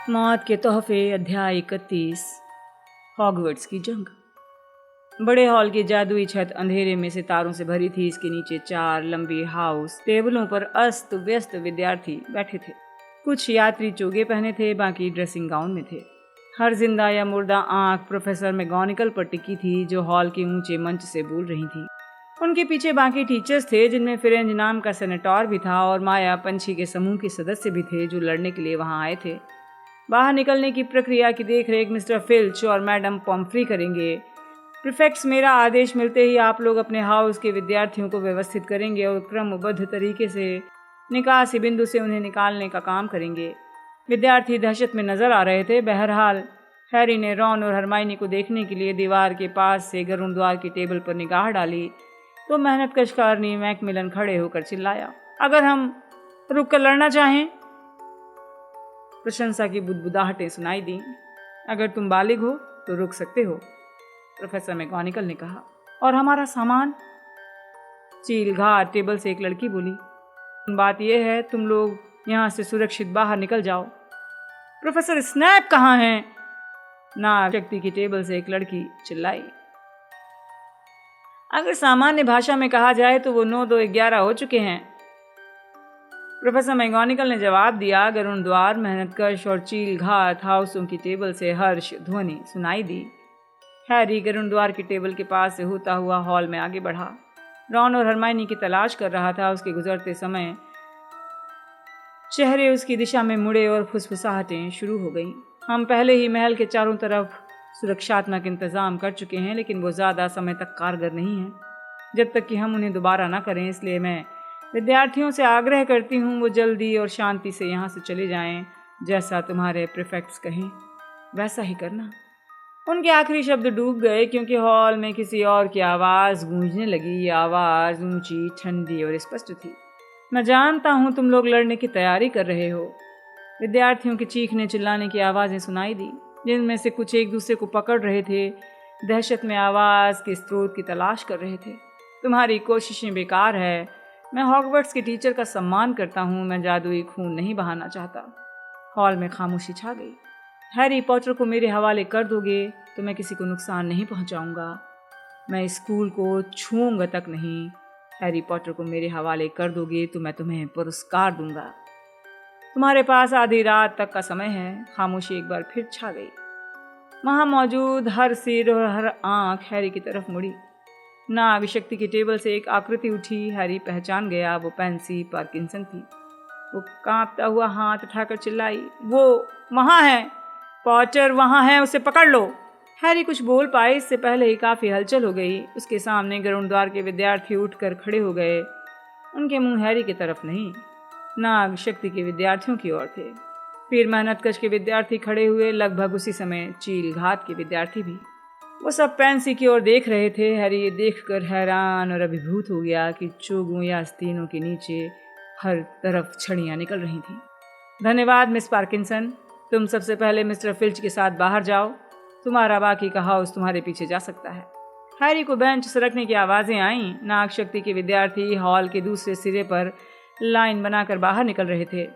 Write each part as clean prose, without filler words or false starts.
मौत के तोहफे अध्याय 31 हॉगवर्ट्स की जंग। बड़े हॉल की जादुई छत अंधेरे में सितारों से भरी थी। इसके नीचे 4 लंबी हाउस टेबलों पर अस्त व्यस्त विद्यार्थी बैठे थे। कुछ यात्री चोगे पहने थे, बाकी ड्रेसिंग गाउन में थे। हर जिंदा या मुर्दा आंख प्रोफेसर मैगोनिकल पर टिकी थी, जो हॉल के ऊंचे मंच से बोल रही थी। उनके पीछे बाकी टीचर्स थे, जिनमें फिरेंज नाम का सेनेटोर भी था और माया पंछी के समूह के सदस्य भी थे, जो लड़ने के लिए वहां आए थे। बाहर निकलने की प्रक्रिया की देखरेख मिस्टर फिल्च और मैडम पॉम्फ्री करेंगे। प्रीफेक्ट्स मेरा आदेश मिलते ही आप लोग अपने हाउस के विद्यार्थियों को व्यवस्थित करेंगे और क्रमबद्ध तरीके से निकासी बिंदु से उन्हें निकालने का काम करेंगे। विद्यार्थी दहशत में नजर आ रहे थे। बहरहाल हैरी ने रॉन और हरमाइनी को देखने के लिए दीवार के पास से गरुड़ द्वार की टेबल पर निगाह डाली तो मेहनतकश कारनी मैकमिलन खड़े होकर चिल्लाया, अगर हम रुक कर लड़ना चाहें। प्रशंसा की बुदबुदाहटें सुनाई दी। अगर तुम बालिग हो तो रुक सकते हो, प्रोफेसर मैगोनिकल ने कहा। और हमारा सामान? चील घाट टेबल से एक लड़की बोली। बात यह है, तुम लोग यहाँ से सुरक्षित बाहर निकल जाओ। प्रोफेसर स्नैप कहाँ हैं? नाग शक्ति की टेबल से एक लड़की चिल्लाई। अगर सामान्य भाषा में कहा जाए तो वो 9, 2, 11 हो चुके हैं, प्रोफेसर मैगोनिकल ने जवाब दिया। गरुड़ द्वार, मेहनतकश और चील घात हाउसों की टेबल से हर्ष ध्वनि सुनाई दी। हैरी गरुड़ द्वार की टेबल के पास से होता हुआ हॉल में आगे बढ़ा। रॉन और हरमाइनी की तलाश कर रहा था। उसके गुजरते समय चेहरे उसकी दिशा में मुड़े और फुसफुसाहटें शुरू हो गईं। हम पहले ही महल के चारों तरफ सुरक्षात्मक इंतजाम कर चुके हैं, लेकिन वो ज़्यादा समय तक कारगर नहीं है जब तक कि हम उन्हें दोबारा ना करें। इसलिए मैं विद्यार्थियों से आग्रह करती हूँ वो जल्दी और शांति से यहाँ से चले जाएं। जैसा तुम्हारे प्रीफेक्ट्स कहें वैसा ही करना। उनके आखिरी शब्द डूब गए क्योंकि हॉल में किसी और की आवाज़ गूंजने लगी। ये आवाज़ ऊंची, ठंडी और स्पष्ट थी। मैं जानता हूँ तुम लोग लड़ने की तैयारी कर रहे हो। विद्यार्थियों के चीखने चिल्लाने की आवाज़ें सुनाई दी, जिनमें से कुछ एक दूसरे को पकड़ रहे थे, दहशत में आवाज़ के स्रोत की तलाश कर रहे थे। तुम्हारी कोशिशें बेकार है। मैं हॉगवर्ट्स के टीचर का सम्मान करता हूँ। मैं जादुई खून नहीं बहाना चाहता। हॉल में खामोशी छा गई। हैरी पॉटर को मेरे हवाले कर दोगे तो मैं किसी को नुकसान नहीं पहुँचाऊँगा। मैं स्कूल को छूऊंगा तक नहीं। हैरी पॉटर को मेरे हवाले कर दोगे तो मैं तुम्हें पुरस्कार दूंगा। तुम्हारे पास आधी रात तक का समय है। खामोशी एक बार फिर छा गई। वहाँ मौजूद हर सिर और हर आंख हैरी की तरफ मुड़ी। नाग शक्ति की टेबल से एक आकृति उठी। हैरी पहचान गया, वो पैंसी पार्किंसन थी। वो कांपता हुआ हाथ उठाकर चिल्लाई, वो वहाँ है, पॉटर वहाँ है, उसे पकड़ लो। हैरी कुछ बोल पाए इससे पहले ही काफ़ी हलचल हो गई। उसके सामने गरुड़ द्वार के विद्यार्थी उठकर खड़े हो गए। उनके मुंह हैरी की तरफ नहीं, नाग शक्ति के विद्यार्थियों की ओर थे। फिर मेहनतकश के विद्यार्थी खड़े हुए। लगभग उसी समय चील घात के विद्यार्थी भी। वो सब पैंसी की ओर देख रहे थे। हैरी ये देखकर हैरान और अभिभूत हो गया कि चोगों या आस्तीनों के नीचे हर तरफ छड़ियाँ निकल रही थीं। धन्यवाद मिस पार्किंसन। तुम सबसे पहले मिस्टर फिल्च के साथ बाहर जाओ। तुम्हारा बाकी का हाउस तुम्हारे पीछे जा सकता है। हैरी को बेंच सरकने की आवाज़ें आईं। नाग शक्ति के विद्यार्थी हॉल के दूसरे सिरे पर लाइन बनाकर बाहर निकल रहे थे।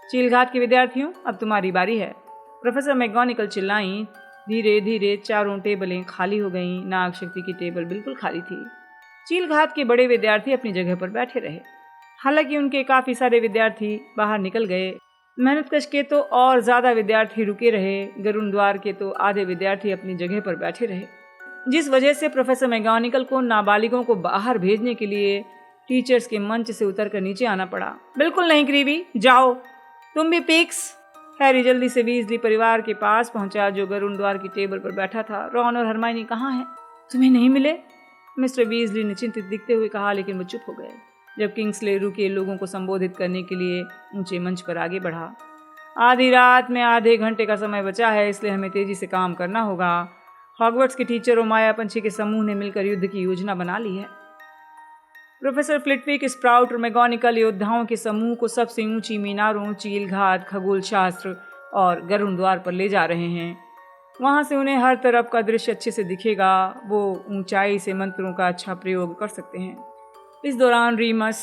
चीलघात के विद्यार्थियों, अब तुम्हारी बारी है, प्रोफेसर मैगोनिकल चिल्लाईं। धीरे धीरे चारों टेबलें खाली हो गईं। नाग शक्ति की टेबल बिल्कुल खाली थी। चीलघात के बड़े विद्यार्थी अपनी जगह पर बैठे रहे। हालांकि उनके काफ़ी सारे विद्यार्थी बाहर निकल गए। मेहनतकश के तो और ज़्यादा विद्यार्थी रुके रहे। गरुड़ द्वार के तो आधे विद्यार्थी अपनी जगह पर बैठे रहे, जिस वजह से प्रोफेसर मैगोनिकल को नाबालिगों को बाहर भेजने के लिए टीचर्स के मंच से उतरकर नीचे आना पड़ा। बिल्कुल नहीं क्रीबी, जाओ। तुम भी पिक्स। हैरी जल्दी से वीजली परिवार के पास पहुंचा, जो गरुड़ द्वार की टेबल पर बैठा था। रॉन और हरमाइनी कहाँ हैं? तुम्हें नहीं मिले? मिस्टर वीजली ने चिंतित दिखते हुए कहा, लेकिन वो चुप हो गए जब किंग्सले रुके लोगों को संबोधित करने के लिए ऊंचे मंच पर आगे बढ़ा। आधी रात में आधे घंटे का समय बचा है, इसलिए हमें तेजी से काम करना होगा। हॉगवर्ट्स के टीचर और माया पंछी के समूह ने मिलकर युद्ध की योजना बना ली है। प्रोफेसर फ्लिटविक, स्प्राउट और मैगोनिकल योद्धाओं के समूह को सबसे ऊंची मीनारों, चील घात, खगोल शास्त्र और गरुड़ द्वार पर ले जा रहे हैं। वहाँ से उन्हें हर तरफ का दृश्य अच्छे से दिखेगा। वो ऊंचाई से मंत्रों का अच्छा प्रयोग कर सकते हैं। इस दौरान रीमस,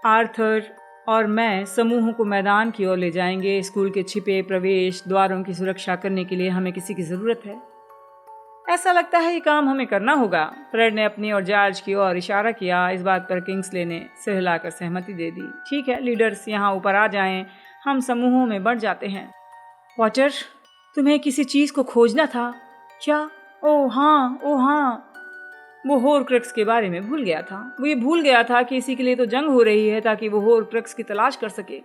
आर्थर, और मैं समूहों को मैदान की ओर ले जाएंगे। स्कूल के छिपे प्रवेश द्वारों की सुरक्षा करने के लिए हमें किसी की ज़रूरत है। ऐसा लगता है ये काम हमें करना होगा। फ्रेड ने अपनी और जॉर्ज की ओर इशारा किया। इस बात पर किंग्सले ने सिर हिलाकर सहमति दे दी। ठीक है लीडर्स, यहाँ ऊपर आ जाएं, हम समूहों में बढ़ जाते हैं। पॉटर, तुम्हें किसी चीज़ को खोजना था क्या? ओह हाँ, वो होरक्रक्स के बारे में भूल गया था। वो ये भूल गया था कि इसी के लिए तो जंग हो रही है, ताकि वो होरक्रक्स की तलाश कर सके।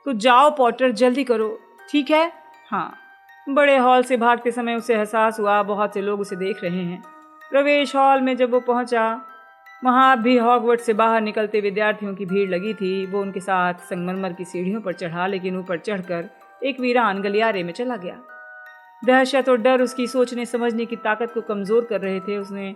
तो जाओ पॉटर, जल्दी करो, ठीक है? हाँ। बड़े हॉल से भागते समय उसे एहसास हुआ बहुत से लोग उसे देख रहे हैं। प्रवेश हॉल में जब वो पहुंचा, वहां भी हॉगवर्ट्स से बाहर निकलते विद्यार्थियों की भीड़ लगी थी। वो उनके साथ संगमरमर की सीढ़ियों पर चढ़ा, लेकिन ऊपर चढ़कर एक वीरान गलियारे में चला गया। दहशत और डर उसकी सोचने समझने की ताकत को कमजोर कर रहे थे। उसने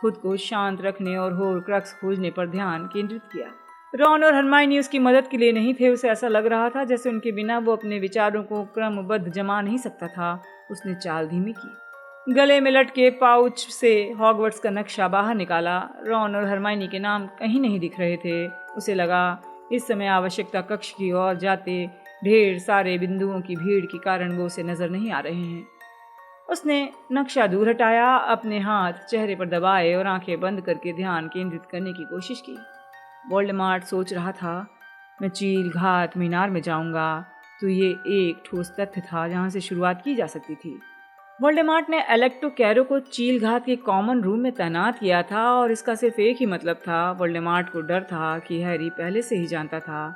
खुद को शांत रखने और होरक्रक्स खोजने पर ध्यान केंद्रित किया। रॉन और हरमाइनी उसकी मदद के लिए नहीं थे। उसे ऐसा लग रहा था जैसे उनके बिना वो अपने विचारों को क्रमबद्ध जमा नहीं सकता था। उसने चाल धीमी की। गले में लटके पाउच से हॉगवर्ट्स का नक्शा बाहर निकाला। रॉन और हरमाइनी के नाम कहीं नहीं दिख रहे थे। उसे लगा इस समय आवश्यकता कक्ष की ओर जाते ढेर सारे बिंदुओं की भीड़ के कारण वो उसे नजर नहीं आ रहे हैं। उसने नक्शा दूर हटाया, अपने हाथ चेहरे पर दबाए और आंखें बंद करके ध्यान केंद्रित करने की कोशिश की। वोल्डेमॉर्ट सोच रहा था, मैं चील घात मीनार में जाऊंगा। तो ये एक ठोस तथ्य था जहां से शुरुआत की जा सकती थी। वोल्डेमॉर्ट ने एलेक्टो कैरो को चील घात के कॉमन रूम में तैनात किया था और इसका सिर्फ एक ही मतलब था। वोल्डेमॉर्ट को डर था कि हैरी पहले से ही जानता था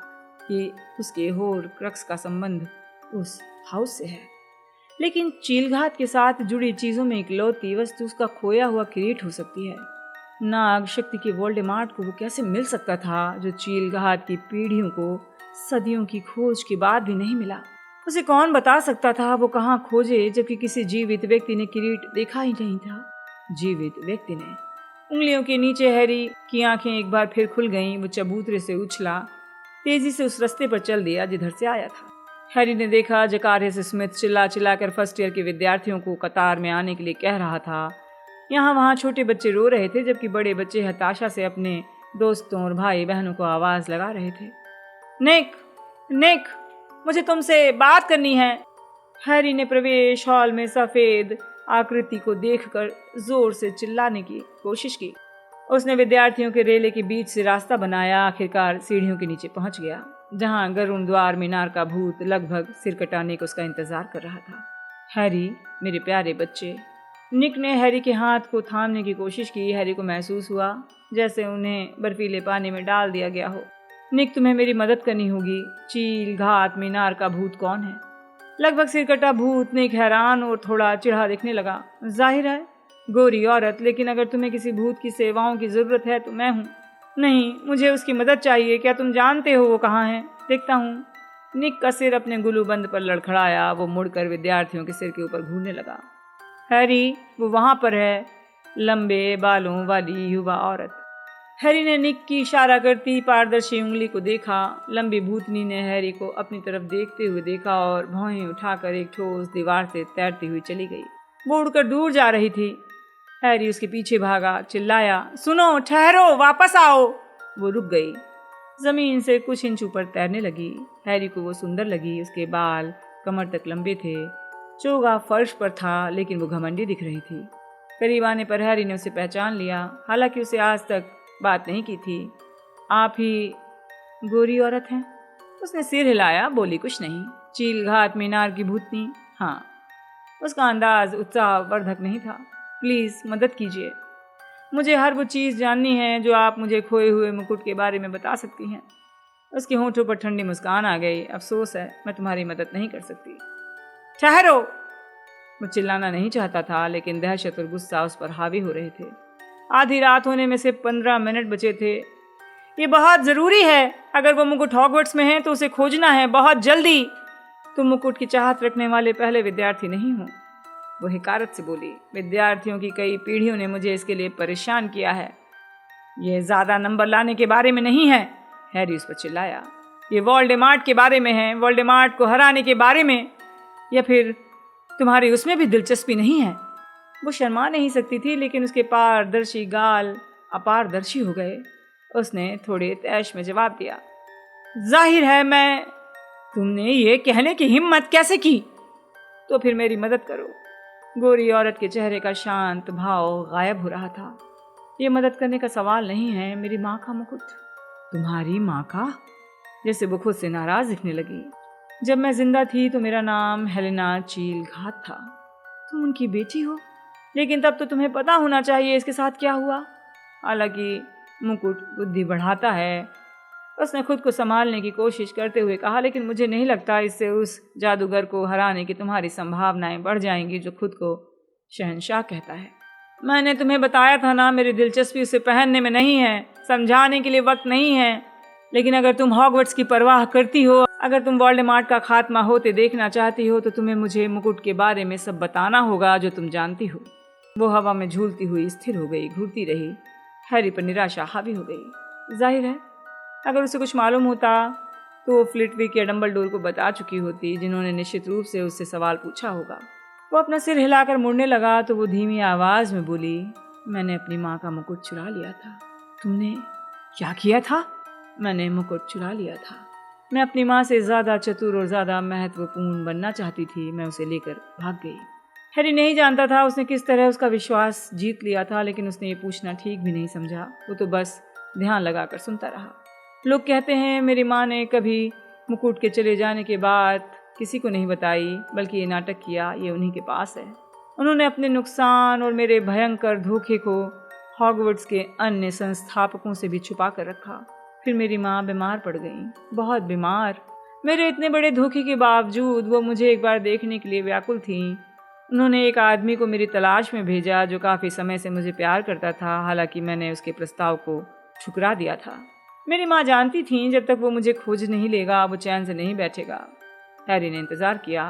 कि उसके होरक्रक्स का संबंध उस हाउस से है। लेकिन चीलघात के साथ जुड़ी चीजों में इकलौती वस्तु उसका खोया हुआ किरीट हो सकती है। नाग शक्ति के वोल्डेमॉर्ट को वो कैसे मिल सकता था जो चीलघात की पीढ़ियों को सदियों की खोज के बाद भी नहीं मिला? उसे कौन बता सकता था वो कहाँ खोजे, जबकि किसी जीवित व्यक्ति ने किरीट देखा ही नहीं था। जीवित व्यक्ति ने। उंगलियों के नीचे हैरी की आंखें एक बार फिर खुल गईं। वो चबूतरे से उछला, तेजी से उस रास्ते पर चल दिया जिधर से आया था। हैरी ने देखा जकारियस स्मिथ चिल्लाकर फर्स्ट ईयर के विद्यार्थियों को कतार में आने के लिए कह रहा था। यहाँ वहाँ छोटे बच्चे रो रहे थे, जबकि बड़े बच्चे हताशा से अपने दोस्तों और भाई बहनों को आवाज लगा रहे थे। निक, मुझे तुमसे बात करनी है। हैरी ने प्रवेश हॉल में सफेद आकृति को देखकर जोर से चिल्लाने की कोशिश की। उसने विद्यार्थियों के रेले के बीच से रास्ता बनाया। आखिरकार सीढ़ियों के नीचे पहुंच गया, जहां गरुण द्वार मीनार का भूत लगभग सिर कटाने को उसका इंतजार कर रहा था। हैरी, मेरे प्यारे बच्चे। निक ने हैरी के हाथ को थामने की कोशिश की। हैरी को महसूस हुआ जैसे उन्हें बर्फीले पानी में डाल दिया गया हो। निक, तुम्हें मेरी मदद करनी होगी। चील घात मीनार का भूत कौन है? लगभग सिर कटा भूत। निक हैरान और थोड़ा चिढ़ा दिखने लगा। जाहिर है गोरी औरत, लेकिन अगर तुम्हें किसी भूत की सेवाओं की जरूरत है तो मैं हूँ। नहीं, मुझे उसकी मदद चाहिए। क्या तुम जानते हो वो कहाँ है? देखता हूँ। निक का सिर अपने गुलूबंद पर लड़खड़ाया। वो मुड़कर विद्यार्थियों के सिर के ऊपर घूरने लगा। हैरी, वो वहां पर है, लंबे बालों वाली युवा औरत। हैरी ने निक की इशारा करती पारदर्शी उंगली को देखा। लंबी भूतनी ने हैरी को अपनी तरफ देखते हुए देखा और भौहें उठाकर एक ठोस दीवार से तैरती हुई चली गई। वो उड़कर दूर जा रही थी। हैरी उसके पीछे भागा, चिल्लाया, सुनो, ठहरो, वापस आओ। वो रुक गई, जमीन से कुछ इंच ऊपर तैरने लगी। हैरी को वो सुंदर लगी। उसके बाल कमर तक लंबे थे। चोगा फर्श पर था, लेकिन वो घमंडी दिख रही थी। करीब आने पर हैरी ने उसे पहचान लिया, हालांकि उसे आज तक बात नहीं की थी। आप ही गोरी औरत हैं? उसने सिर हिलाया, बोली कुछ नहीं। चील घात मीनार की भूतनी? हाँ। उसका अंदाज उत्साहवर्धक नहीं था। प्लीज मदद कीजिए, मुझे हर वो चीज़ जाननी है जो आप मुझे खोए हुए मुकुट के बारे में बता सकती हैं। उसके होंठों पर ठंडी मुस्कान आ गई। अफसोस है, मैं तुम्हारी मदद नहीं कर सकती। ठहरो! वो चिल्लाना नहीं चाहता था, लेकिन दहशत और गुस्सा उस पर हावी हो रहे थे। आधी रात होने में से 15 मिनट बचे थे। ये बहुत ज़रूरी है। अगर वो मुकुट हॉगवर्ट्स में है तो उसे खोजना है, बहुत जल्दी। तुम मुकुट की चाहत रखने वाले पहले विद्यार्थी नहीं हो, वो हिकारत से बोली। विद्यार्थियों की कई पीढ़ियों ने मुझे इसके लिए परेशान किया है। ये ज़्यादा नंबर लाने के बारे में नहीं है, हैरी उस पर चिल्लाया। ये वोल्डेमॉर्ट के बारे में है, वोल्डेमॉर्ट को हराने के बारे में। या फिर तुम्हारी उसमें भी दिलचस्पी नहीं है? वो शर्मा नहीं सकती थी, लेकिन उसके पारदर्शी गाल अपारदर्शी हो गए। उसने थोड़े तैश में जवाब दिया, जाहिर है मैं। तुमने ये कहने की हिम्मत कैसे की? तो फिर मेरी मदद करो। गोरी औरत के चेहरे का शांत भाव गायब हो रहा था। ये मदद करने का सवाल नहीं है, मेरी माँ का मुकुट। तुम्हारी माँ का? जैसे वो खुद से नाराज दिखने लगी। जब मैं जिंदा थी तो मेरा नाम हेलेना चीलघात था। तुम उनकी बेटी हो, लेकिन तब तो तुम्हें पता होना चाहिए इसके साथ क्या हुआ। हालांकि मुकुट बुद्धि बढ़ाता है, उसने खुद को संभालने की कोशिश करते हुए कहा, लेकिन मुझे नहीं लगता इससे उस जादूगर को हराने की तुम्हारी संभावनाएं बढ़ जाएंगी जो खुद को शहंशाह कहता है। मैंने तुम्हें बताया था ना, मेरी दिलचस्पी उसे पहनने में नहीं है, समझाने के लिए वक्त नहीं है। लेकिन अगर तुम हॉगवर्ट्स की परवाह करती हो, अगर तुम वोल्डेमॉर्ट का खात्मा होते देखना चाहती हो, तो तुम्हें मुझे मुकुट के बारे में सब बताना होगा जो तुम जानती हो। वो हवा में झूलती हुई स्थिर हो गई, घूरती रही। हैरी पर निराशा हावी हो गई। जाहिर है अगर उसे कुछ मालूम होता तो वो फ्लिटविक या डंबलडोर को बता चुकी होती, जिन्होंने निश्चित रूप से उससे सवाल पूछा होगा। वो अपना सिर हिलाकर मुड़ने लगा तो वो धीमी आवाज में बोली, मैंने अपनी माँ का मुकुट चुरा लिया था। तुमने क्या किया था? मैंने मुकुट चुरा लिया था। मैं अपनी माँ से ज़्यादा चतुर और ज़्यादा महत्वपूर्ण बनना चाहती थी। मैं उसे लेकर भाग गई। हैरी नहीं जानता था उसने किस तरह उसका विश्वास जीत लिया था, लेकिन उसने ये पूछना ठीक भी नहीं समझा। वो तो बस ध्यान लगाकर सुनता रहा। लोग कहते हैं मेरी माँ ने कभी मुकुट के चले जाने के बाद किसी को नहीं बताई, बल्कि ये नाटक किया, ये उन्हीं के पास है। उन्होंने अपने नुकसान और मेरे भयंकर धोखे को हॉगवर्ट्स के अन्य संस्थापकों से भी छुपा कर रखा। फिर मेरी माँ बीमार पड़ गई, बहुत बीमार। मेरे इतने बड़े धोखे के बावजूद वो मुझे एक बार देखने के लिए व्याकुल थी। उन्होंने एक आदमी को मेरी तलाश में भेजा जो काफ़ी समय से मुझे प्यार करता था, हालांकि मैंने उसके प्रस्ताव को ठुकरा दिया था। मेरी माँ जानती थी जब तक वो मुझे खोज नहीं लेगा वो चैन से नहीं बैठेगा। हैरी ने इंतज़ार किया।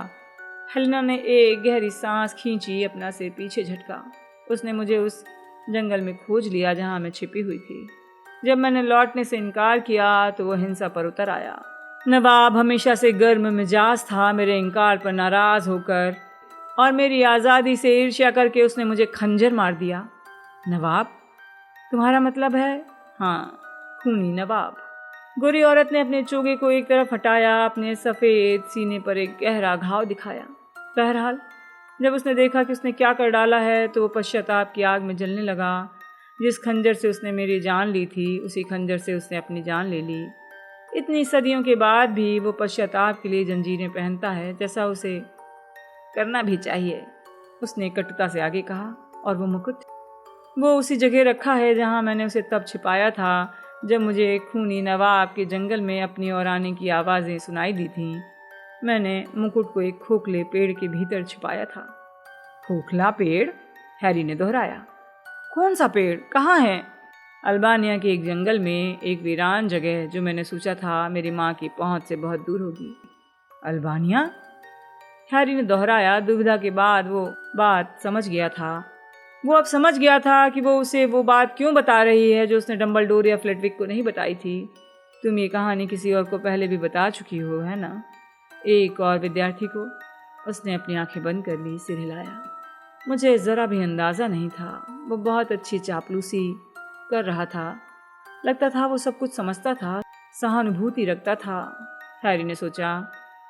हेलेना ने एक गहरी सांस खींची, अपना सिर पीछे झटका। उसने मुझे उस जंगल में खोज लिया जहाँ मैं छिपी हुई थी। जब मैंने लौटने से इनकार किया तो वो हिंसा पर उतर आया। नवाब हमेशा से गर्म मिजाज था। मेरे इनकार पर नाराज़ होकर और मेरी आज़ादी से ईर्ष्या करके उसने मुझे खंजर मार दिया। नवाब? तुम्हारा मतलब है? हाँ, खूनी नवाब। गोरी औरत ने अपने चोगे को एक तरफ हटाया, अपने सफ़ेद सीने पर एक गहरा घाव दिखाया। बहरहाल जब उसने देखा कि उसने क्या कर डाला है तो वो पश्चाताप की आग में जलने लगा। जिस खंजर से उसने मेरी जान ली थी, उसी खंजर से उसने अपनी जान ले ली। इतनी सदियों के बाद भी वो पश्चाताप के लिए जंजीरें पहनता है, जैसा उसे करना भी चाहिए। उसने कटुता से आगे कहा, और वो मुकुट? वो उसी जगह रखा है जहाँ मैंने उसे तब छिपाया था जब मुझे खूनी नवाब के जंगल में अपनी ओर आने की आवाज़ें सुनाई दी थीं। मैंने मुकुट को एक खोखले पेड़ के भीतर छिपाया था। खोखला पेड़? हैरी ने दोहराया। कौन सा पेड़? कहाँ है? अल्बानिया के एक जंगल में, एक वीरान जगह जो मैंने सोचा था मेरी माँ की पहुँच से बहुत दूर होगी। अल्बानिया? हैरी ने दोहराया। दुविधा के बाद वो बात समझ गया था। वो अब समझ गया था कि वो उसे वो बात क्यों बता रही है जो उसने डंबलडोर या फ्लिटविक को नहीं बताई थी। तुम ये कहानी किसी और को पहले भी बता चुकी हो, है ना? एक और विद्यार्थी को। उसने अपनी आंखें बंद कर ली, सिर हिलाया। मुझे ज़रा भी अंदाज़ा नहीं था। वो बहुत अच्छी चापलूसी कर रहा था। लगता था वो सब कुछ समझता था, सहानुभूति रखता था। हैरी ने सोचा,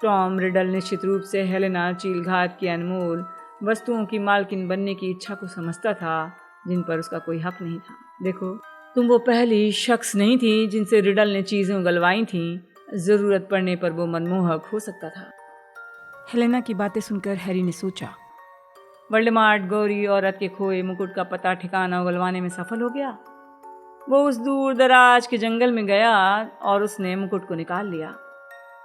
टॉम रिडल निश्चित रूप से हेलेना चीलघात की अनमोल वस्तुओं की मालकिन बनने की इच्छा को समझता था, जिन पर उसका कोई हक नहीं था। देखो, तुम वो पहली शख्स नहीं थी जिनसे रिडल ने चीज़ें उगलवाई थीं। ज़रूरत पड़ने पर वो मनमोहक हो सकता था। हेलेना की बातें सुनकर हैरी ने सोचा, वोल्डेमॉर्ट गोरी औरत के खोए मुकुट का पता ठिकाना उगलवाने में सफल हो गया। वो उस दूर दराज के जंगल में गया और उसने मुकुट को निकाल लिया।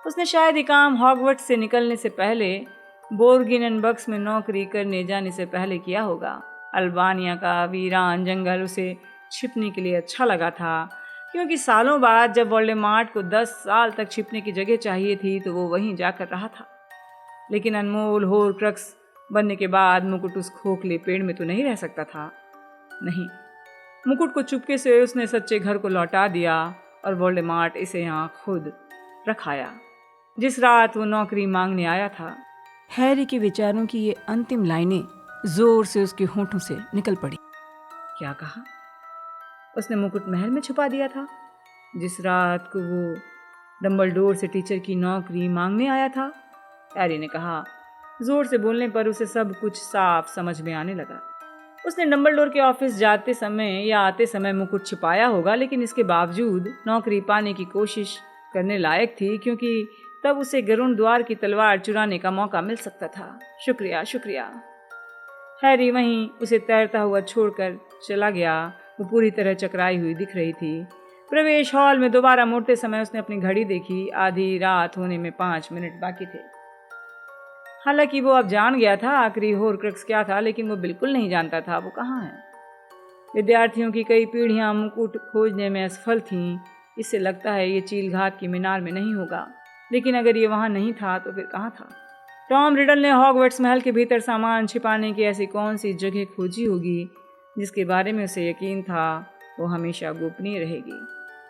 उसने शायद ये काम हॉगवर्ट्स से निकलने से पहले, बोर्गिन एंड बक्स में नौकरी करने जाने से पहले किया होगा। अल्बानिया का वीरान जंगल उसे छिपने के लिए अच्छा लगा था, क्योंकि सालों बाद जब वोल्डेमॉर्ट को 10 साल तक छिपने की जगह चाहिए थी तो वो वहीं जाकर रहा था। लेकिन अनमोल होरक्रक्स बनने के बाद मुकुट उस खोखले पेड़ में तो नहीं रह सकता था। नहीं, मुकुट को चुपके से उसने सच्चे घर को लौटा दिया और वोल्डेमॉर्ट इसे यहाँ खुद रखाया जिस रात वो नौकरी मांगने आया था। हैरी के विचारों की ये अंतिम लाइनें जोर से उसके होठों से निकल पड़ी। क्या कहा? उसने मुकुट महल में छुपा दिया था जिस रात को वो डंबलडोर से टीचर की नौकरी मांगने आया था? हैरी ने कहा। जोर से बोलने पर उसे सब कुछ साफ समझ में आने लगा। उसने डंबलडोर के ऑफिस जाते समय या आते समय मुकुट छिपाया होगा, लेकिन इसके बावजूद नौकरी पाने की कोशिश करने लायक थी, क्योंकि तब उसे गरुण द्वार की तलवार चुराने का मौका मिल सकता था। शुक्रिया शुक्रिया। हैरी वहीं उसे तैरता हुआ छोड़कर चला गया। वो पूरी तरह चकराई हुई दिख रही थी। प्रवेश हॉल में दोबारा मुड़ते समय उसने अपनी घड़ी देखी। आधी रात होने में 5 मिनट बाकी थे। हालांकि वो अब जान गया था आखिरी होरक्रक्स क्या था, लेकिन वो बिल्कुल नहीं जानता था वो कहाँ है। विद्यार्थियों की कई पीढ़ियां मुकुट खोजने में असफल थीं। इससे लगता है ये चीलघात की मीनार में नहीं होगा, लेकिन अगर ये वहाँ नहीं था तो फिर कहाँ था? टॉम रिडल ने हॉगवर्ट्स महल के भीतर सामान छिपाने की ऐसी कौन सी जगह खोजी होगी जिसके बारे में उसे यकीन था वो हमेशा गोपनीय रहेगी।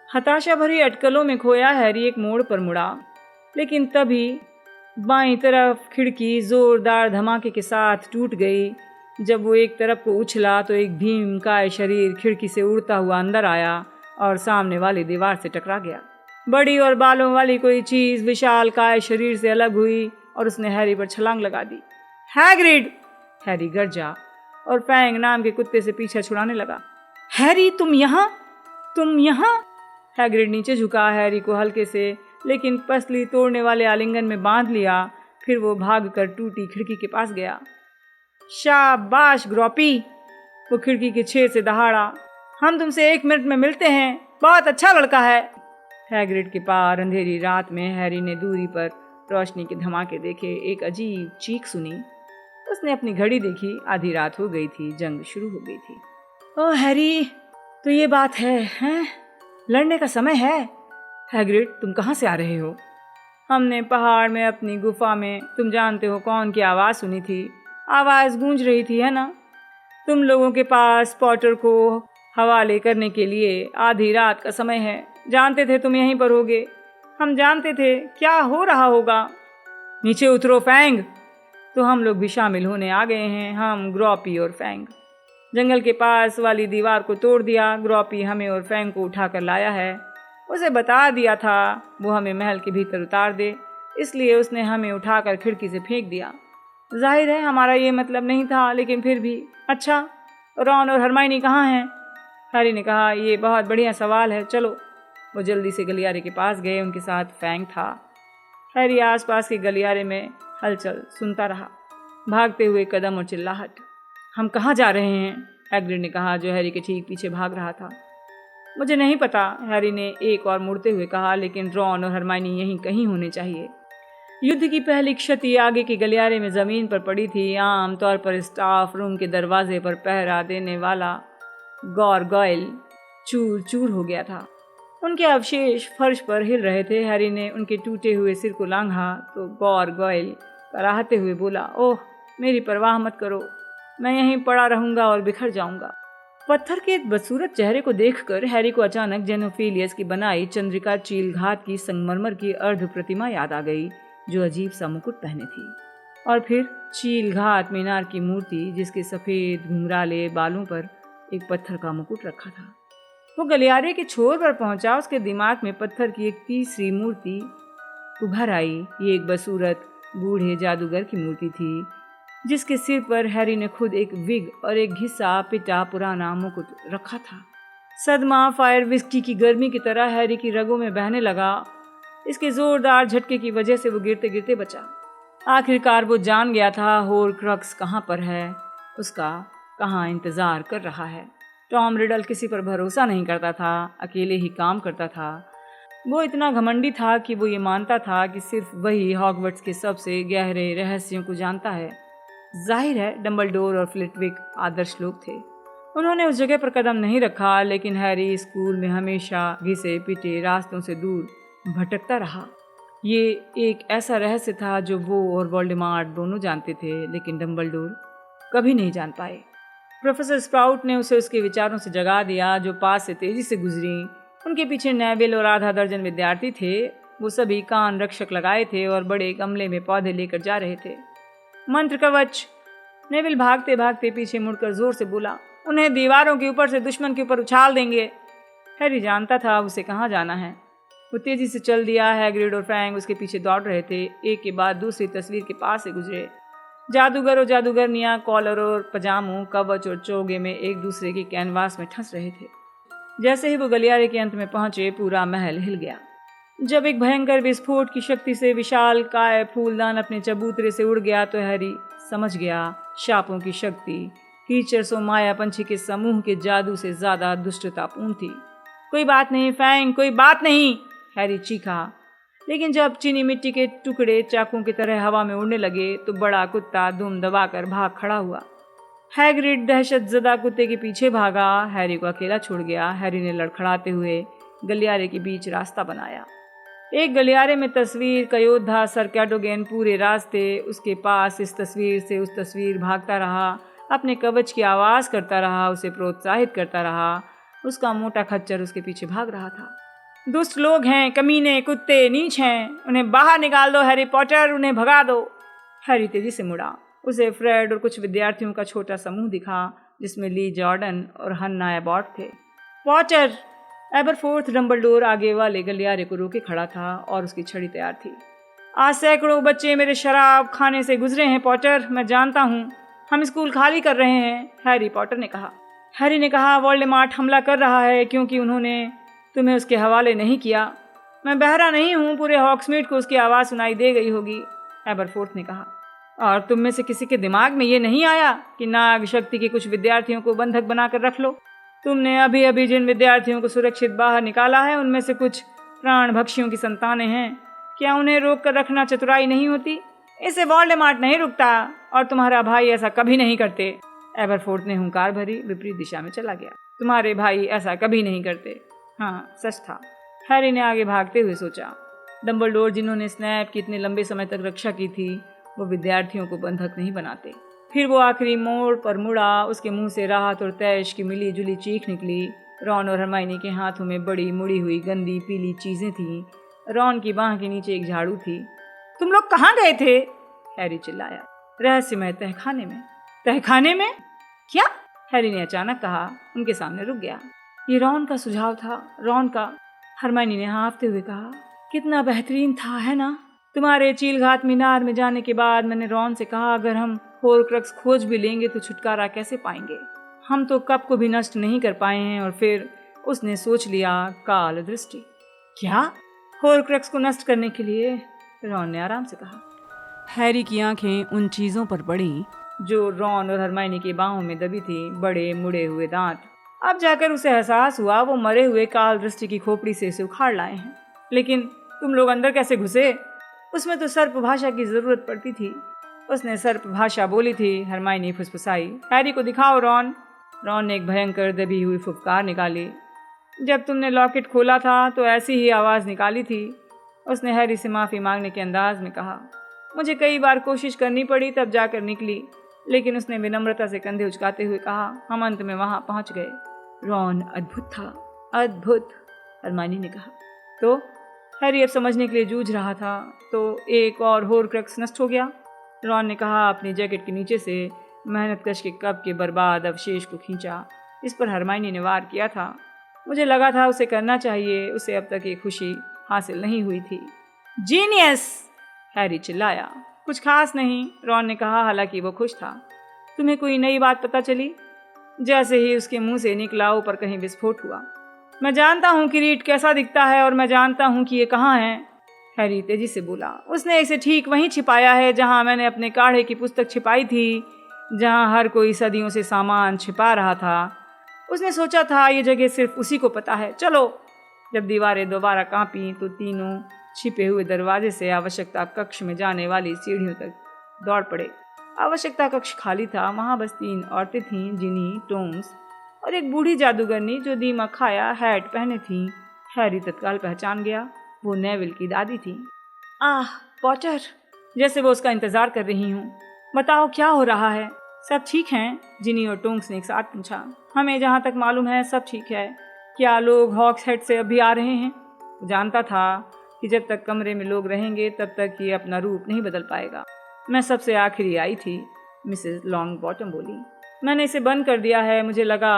हताशा भरी अटकलों में खोया हैरी एक मोड़ पर मुड़ा, लेकिन तभी बाईं तरफ खिड़की जोरदार धमाके के साथ टूट गई। जब वो एक तरफ को उछला तो एक भीमकाय शरीर खिड़की से उड़ता हुआ अंदर आया और सामने वाली दीवार से टकरा गया। बड़ी और बालों वाली कोई चीज विशाल काय शरीर से अलग हुई और उसने हैरी पर छलांग लगा दी। हैग्रिड! हैरी गरजा और फैंग नाम के कुत्ते से पीछा छुड़ाने लगा। हैरी, तुम यहाँ? हैग्रिड नीचे झुका, हैरी को हल्के से लेकिन पसली तोड़ने वाले आलिंगन में बांध लिया। फिर वो भागकर टूटी खिड़की के पास गया। शाबाश ग्रॉपी! वो खिड़की के छेद से दहाड़ा। हम तुमसे 1 मिनट में मिलते हैं। बहुत अच्छा लड़का है। हैग्रिड के पार अंधेरी रात में हैरी ने दूरी पर रोशनी के धमाके देखे। एक अजीब चीख सुनी। उसने अपनी घड़ी देखी। आधी रात हो गई थी। जंग शुरू हो गई थी। ओह हैरी, तो ये बात है? लड़ने का समय है। हैग्रिड, तुम कहाँ से आ रहे हो? हमने पहाड़ में अपनी गुफा में तुम जानते हो कौन की आवाज़ सुनी थी। आवाज़ गूंज रही थी, है ना? तुम लोगों के पास पॉटर को हवाले करने के लिए आधी रात का समय है। जानते थे तुम यहीं पर होगे। हम जानते थे क्या हो रहा होगा। नीचे उतरो फैंग। तो हम लोग भी शामिल होने आ गए हैं। हम, ग्रॉपी और फैंग। जंगल के पास वाली दीवार को तोड़ दिया। ग्रॉपी हमें और फैंग को उठाकर लाया है। उसे बता दिया था वो हमें महल के भीतर उतार दे, इसलिए उसने हमें उठाकर खिड़की से फेंक दिया। जाहिर है हमारा ये मतलब नहीं था, लेकिन फिर भी। अच्छा, रॉन और हरमाइनी कहाँ हैं? हैरी ने कहा, ये बहुत बढ़िया सवाल है। चलो। वो जल्दी से गलियारे के पास गए। उनके साथ फैंग था। हैरी आसपास के गलियारे में हलचल सुनता रहा। भागते हुए कदम और चिल्लाहट। हम कहाँ जा रहे हैं? हैग्रिड ने कहा, जो हैरी के ठीक पीछे भाग रहा था। मुझे नहीं पता, हैरी ने एक और मुड़ते हुए कहा, लेकिन रॉन और हरमाइनी यहीं कहीं होने चाहिए। युद्ध की पहली क्षति आगे के गलियारे में जमीन पर पड़ी थी। आम तौर पर स्टाफ रूम के दरवाजे पर पहरा देने वाला गॉरगॉयल चूर चूर हो गया था। उनके अवशेष फर्श पर हिल रहे थे। हैरी ने उनके टूटे हुए सिर को लांघा तो गॉरगॉयल कराहते हुए बोला, ओह, मेरी परवाह मत करो, मैं यहीं पड़ा रहूंगा और बिखर जाऊंगा। पत्थर के बदसूरत चेहरे को देखकर हैरी को अचानक जेनोफिलियस की बनाई चंद्रिका चीलघात की संगमरमर की अर्ध प्रतिमा याद आ गई, जो अजीब सा मुकुट पहने थी। और फिर चीलघात मीनार की मूर्ति, जिसके सफेद घुंघराले बालों पर एक पत्थर का मुकुट रखा था। वो गलियारे के छोर पर पहुंचा। उसके दिमाग में पत्थर की एक तीसरी मूर्ति उभर आई। ये एक बदसूरत बूढ़े जादूगर की मूर्ति थी, जिसके सिर पर हैरी ने खुद एक विग और एक घिसा पिटा पुराना मुकुट रखा था। सदमा फायर विस्की की गर्मी की तरह हैरी की रगों में बहने लगा। इसके जोरदार झटके की वजह से वो गिरते गिरते बचा। आखिरकार वो जान गया था होरक्रक्स कहाँ पर है, उसका कहाँ इंतजार कर रहा है। टॉम रिडल किसी पर भरोसा नहीं करता था, अकेले ही काम करता था। वो इतना घमंडी था कि वो ये मानता था कि सिर्फ वही हॉगवर्ट्स के सबसे गहरे रहस्यों को जानता है। जाहिर है डंबलडोर और फ्लिटविक आदर्श लोग थे। उन्होंने उस जगह पर कदम नहीं रखा, लेकिन हैरी स्कूल में हमेशा घिसे पिटे रास्तों से दूर भटकता रहा। ये एक ऐसा रहस्य था जो वो और वोल्डेमॉर्ट दोनों जानते थे, लेकिन डंबलडोर कभी नहीं जान पाए। प्रोफेसर स्प्राउट ने उसे उसके विचारों से जगा दिया, जो पास से तेजी से गुजरी। उनके पीछे नेविल और आधा दर्जन विद्यार्थी थे। वो सभी कान रक्षक लगाए थे और बड़े गमले में पौधे लेकर जा रहे थे। मंत्र कवच! नेविल भागते भागते पीछे मुड़कर जोर से बोला, उन्हें दीवारों के ऊपर से दुश्मन के ऊपर उछाल देंगे। हैरी जानता था उसे कहाँ जाना है। वो तेजी से चल दिया। हैग्रिड और फ्रैंक उसके पीछे दौड़ रहे थे, एक के बाद दूसरी तस्वीर के पास से गुजरे। जादूगर और जादूगरनियां कॉलर और पजामों, कवच और चोगे में एक दूसरे के कैनवास में ठंस रहे थे। जैसे ही वो गलियारे के अंत में पहुंचे, पूरा महल हिल गया। जब एक भयंकर विस्फोट की शक्ति से विशाल काय फूलदान अपने चबूतरे से उड़ गया तो हैरी समझ गया शापों की शक्ति टीचर्स और माया पंछी के समूह के जादू से ज्यादा दुष्टतापूर्ण थी। कोई बात नहीं फ्रैंक, कोई बात नहीं, हैरी चीखा। लेकिन जब चीनी मिट्टी के टुकड़े चाकू की तरह हवा में उड़ने लगे तो बड़ा कुत्ता दुम दबाकर भाग खड़ा हुआ। हैग्रिड दहशतजदा कुत्ते के पीछे भागा, हैरी को अकेला छोड़ गया। हैरी ने लड़खड़ाते हुए गलियारे के बीच रास्ता बनाया। एक गलियारे में तस्वीर का योद्धा सर कैडोगेन पूरे रास्ते उसके पास इस तस्वीर से उस तस्वीर भागता रहा, अपने कवच की आवाज़ करता रहा, उसे प्रोत्साहित करता रहा। उसका मोटा खच्चर उसके पीछे भाग रहा था। दुष्ट लोग हैं, कमीने, कुत्ते, नीच हैं, उन्हें बाहर निकाल दो हैरी पॉटर, उन्हें भगा दो। हैरी तेजी से मुड़ा। उसे फ्रेड और कुछ विद्यार्थियों का छोटा समूह दिखा जिसमें ली जॉर्डन और हन्ना एबॉट थे। पॉटर! एबरफोर्थ डंबलडोर आगे वाले गलियारे को रोके खड़ा था और उसकी छड़ी तैयार थी। आज सैकड़ों बच्चे मेरे शराब खाने से गुजरे हैं पॉटर, मैं जानता हूँ। हम स्कूल खाली कर रहे हैं, हैरी पॉटर ने कहा। हैरी ने कहा, वोल्डेमॉर्ट हमला कर रहा है क्योंकि उन्होंने तुम्हें उसके हवाले नहीं किया। मैं बहरा नहीं हूँ, पूरे हॉग्समीड को उसकी आवाज़ सुनाई दे गई होगी, एबरफोर्थ ने कहा। और तुम में से किसी के दिमाग में ये नहीं आया कि नाग शक्ति के कुछ विद्यार्थियों को बंधक बनाकर रख लो? तुमने अभी अभी जिन विद्यार्थियों को सुरक्षित बाहर निकाला है उनमें से कुछ प्राण भक्षियों की संतानें हैं। क्या उन्हें रोक कर रखना चतुराई नहीं होती? इसे वोल्डेमॉर्ट नहीं रुकता और तुम्हारा भाई ऐसा कभी नहीं करते। एबरफोर्थ ने हुंकार भरी विपरीत दिशा में चला गया। तुम्हारे भाई ऐसा कभी नहीं करते। हाँ, सच था, हैरी ने आगे भागते हुए सोचा। डंबलडोर जिन्होंने स्नैप की इतने लंबे समय तक रक्षा की थी, वो विद्यार्थियों को बंधक नहीं बनाते। फिर वो आखिरी मोड़ पर मुड़ा, उसके मुंह से राहत और तैश की मिली जुली चीख निकली। रॉन और हरमाइनी के हाथों में बड़ी मुड़ी हुई गंदी पीली चीजें थीं। रॉन की बाह के नीचे एक झाड़ू थी। तुम लोग कहाँ गए थे? हैरी चिल्लाया। रहस्यमय तहखाने में। तहखाने में? क्या? हैरी ने अचानक कहा। उनके सामने रुक गया। ये रॉन का सुझाव था, रॉन का। हरमाइनी ने हाँफते हुए कहा, कितना बेहतरीन था, है ना? तुम्हारे चीलघात मीनार में जाने के बाद मैंने रॉन से कहा, अगर हम होर्क्रक्स खोज भी लेंगे तो छुटकारा कैसे पाएंगे? हम तो कप को भी नष्ट नहीं कर पाए हैं। और फिर उसने सोच लिया, काल दृष्टि। क्या? होर्क्रक्स को नष्ट करने के लिए? रॉन ने आराम से कहा। हैरी की आंखें उन चीजों पर पड़ी जो रॉन और हरमाइनी की बाहों में दबी थी, बड़े मुड़े हुए दांत। अब जाकर उसे एहसास हुआ वो मरे हुए काल दृष्टि की खोपड़ी से इसे उखाड़ लाए हैं। लेकिन तुम लोग अंदर कैसे घुसे? उसमें तो सर्प भाषा की जरूरत पड़ती थी। उसने सर्प भाषा बोली थी, हरमाइनी फुसफुसाई। हैरी को दिखाओ रॉन। रॉन ने एक भयंकर दबी हुई फुफकार निकाली। जब तुमने लॉकेट खोला था तो ऐसी ही आवाज़ निकाली थी, उसने हैरी से माफ़ी मांगने के अंदाज में कहा। मुझे कई बार कोशिश करनी पड़ी तब जाकर निकली, लेकिन उसने विनम्रता से कंधे उचकाते हुए कहा। हम अंत में वहाँ पहुँच गए। रॉन, अद्भुत था, अद्भुत, हरमाइनी ने कहा। तो हैरी अब समझने के लिए जूझ रहा था। तो एक और होर्क्रक्स नष्ट हो गया? रॉन ने कहा। अपनी जैकेट के नीचे से मेहनतकश के कप के बर्बाद अवशेष को खींचा। इस पर हरमाइनी ने वार किया था। मुझे लगा था उसे करना चाहिए, उसे अब तक ये खुशी हासिल नहीं हुई थी। जीनियस! हैरी चिल्लाया। कुछ खास नहीं, रॉन ने कहा, हालांकि वो खुश था। तुम्हें कोई नई बात पता चली? जैसे ही उसके मुंह से निकला, ऊपर कहीं विस्फोट हुआ। मैं जानता हूँ किरीट कैसा दिखता है और मैं जानता हूँ कि ये कहाँ है, हैरी तेजी से बोला। उसने इसे ठीक वहीं छिपाया है जहाँ मैंने अपने काढ़े की पुस्तक छिपाई थी, जहाँ हर कोई सदियों से सामान छिपा रहा था। उसने सोचा था ये जगह सिर्फ उसी को पता है। चलो। जब दीवारें दोबारा कांपी तो तीनों छिपे हुए दरवाजे से आवश्यकता कक्ष में जाने वाली सीढ़ियों तक दौड़ पड़े। आवश्यकता कक्ष खाली था। वहाँ बस 3 औरतें थीं, जिनी, टोम्स और एक बूढ़ी जादूगरनी जो दीमक खाया हैट पहने थी। हैरी तत्काल पहचान गया, वो नेविल की दादी थी। आह पॉटर, जैसे वो उसका इंतजार कर रही हूँ। बताओ क्या हो रहा है? सब ठीक हैं? जिनी और टोम्स ने एक साथ पूछा। हमें जहाँ तक मालूम है सब ठीक है। क्या लोग हॉग्सहेड से अभी आ रहे हैं? वो जानता था कि जब तक कमरे में लोग रहेंगे तब तक ये अपना रूप नहीं बदल पाएगा। मैं सबसे आखिरी आई थी, मिसेस लॉन्गबॉटम बोली। मैंने इसे बंद कर दिया है। मुझे लगा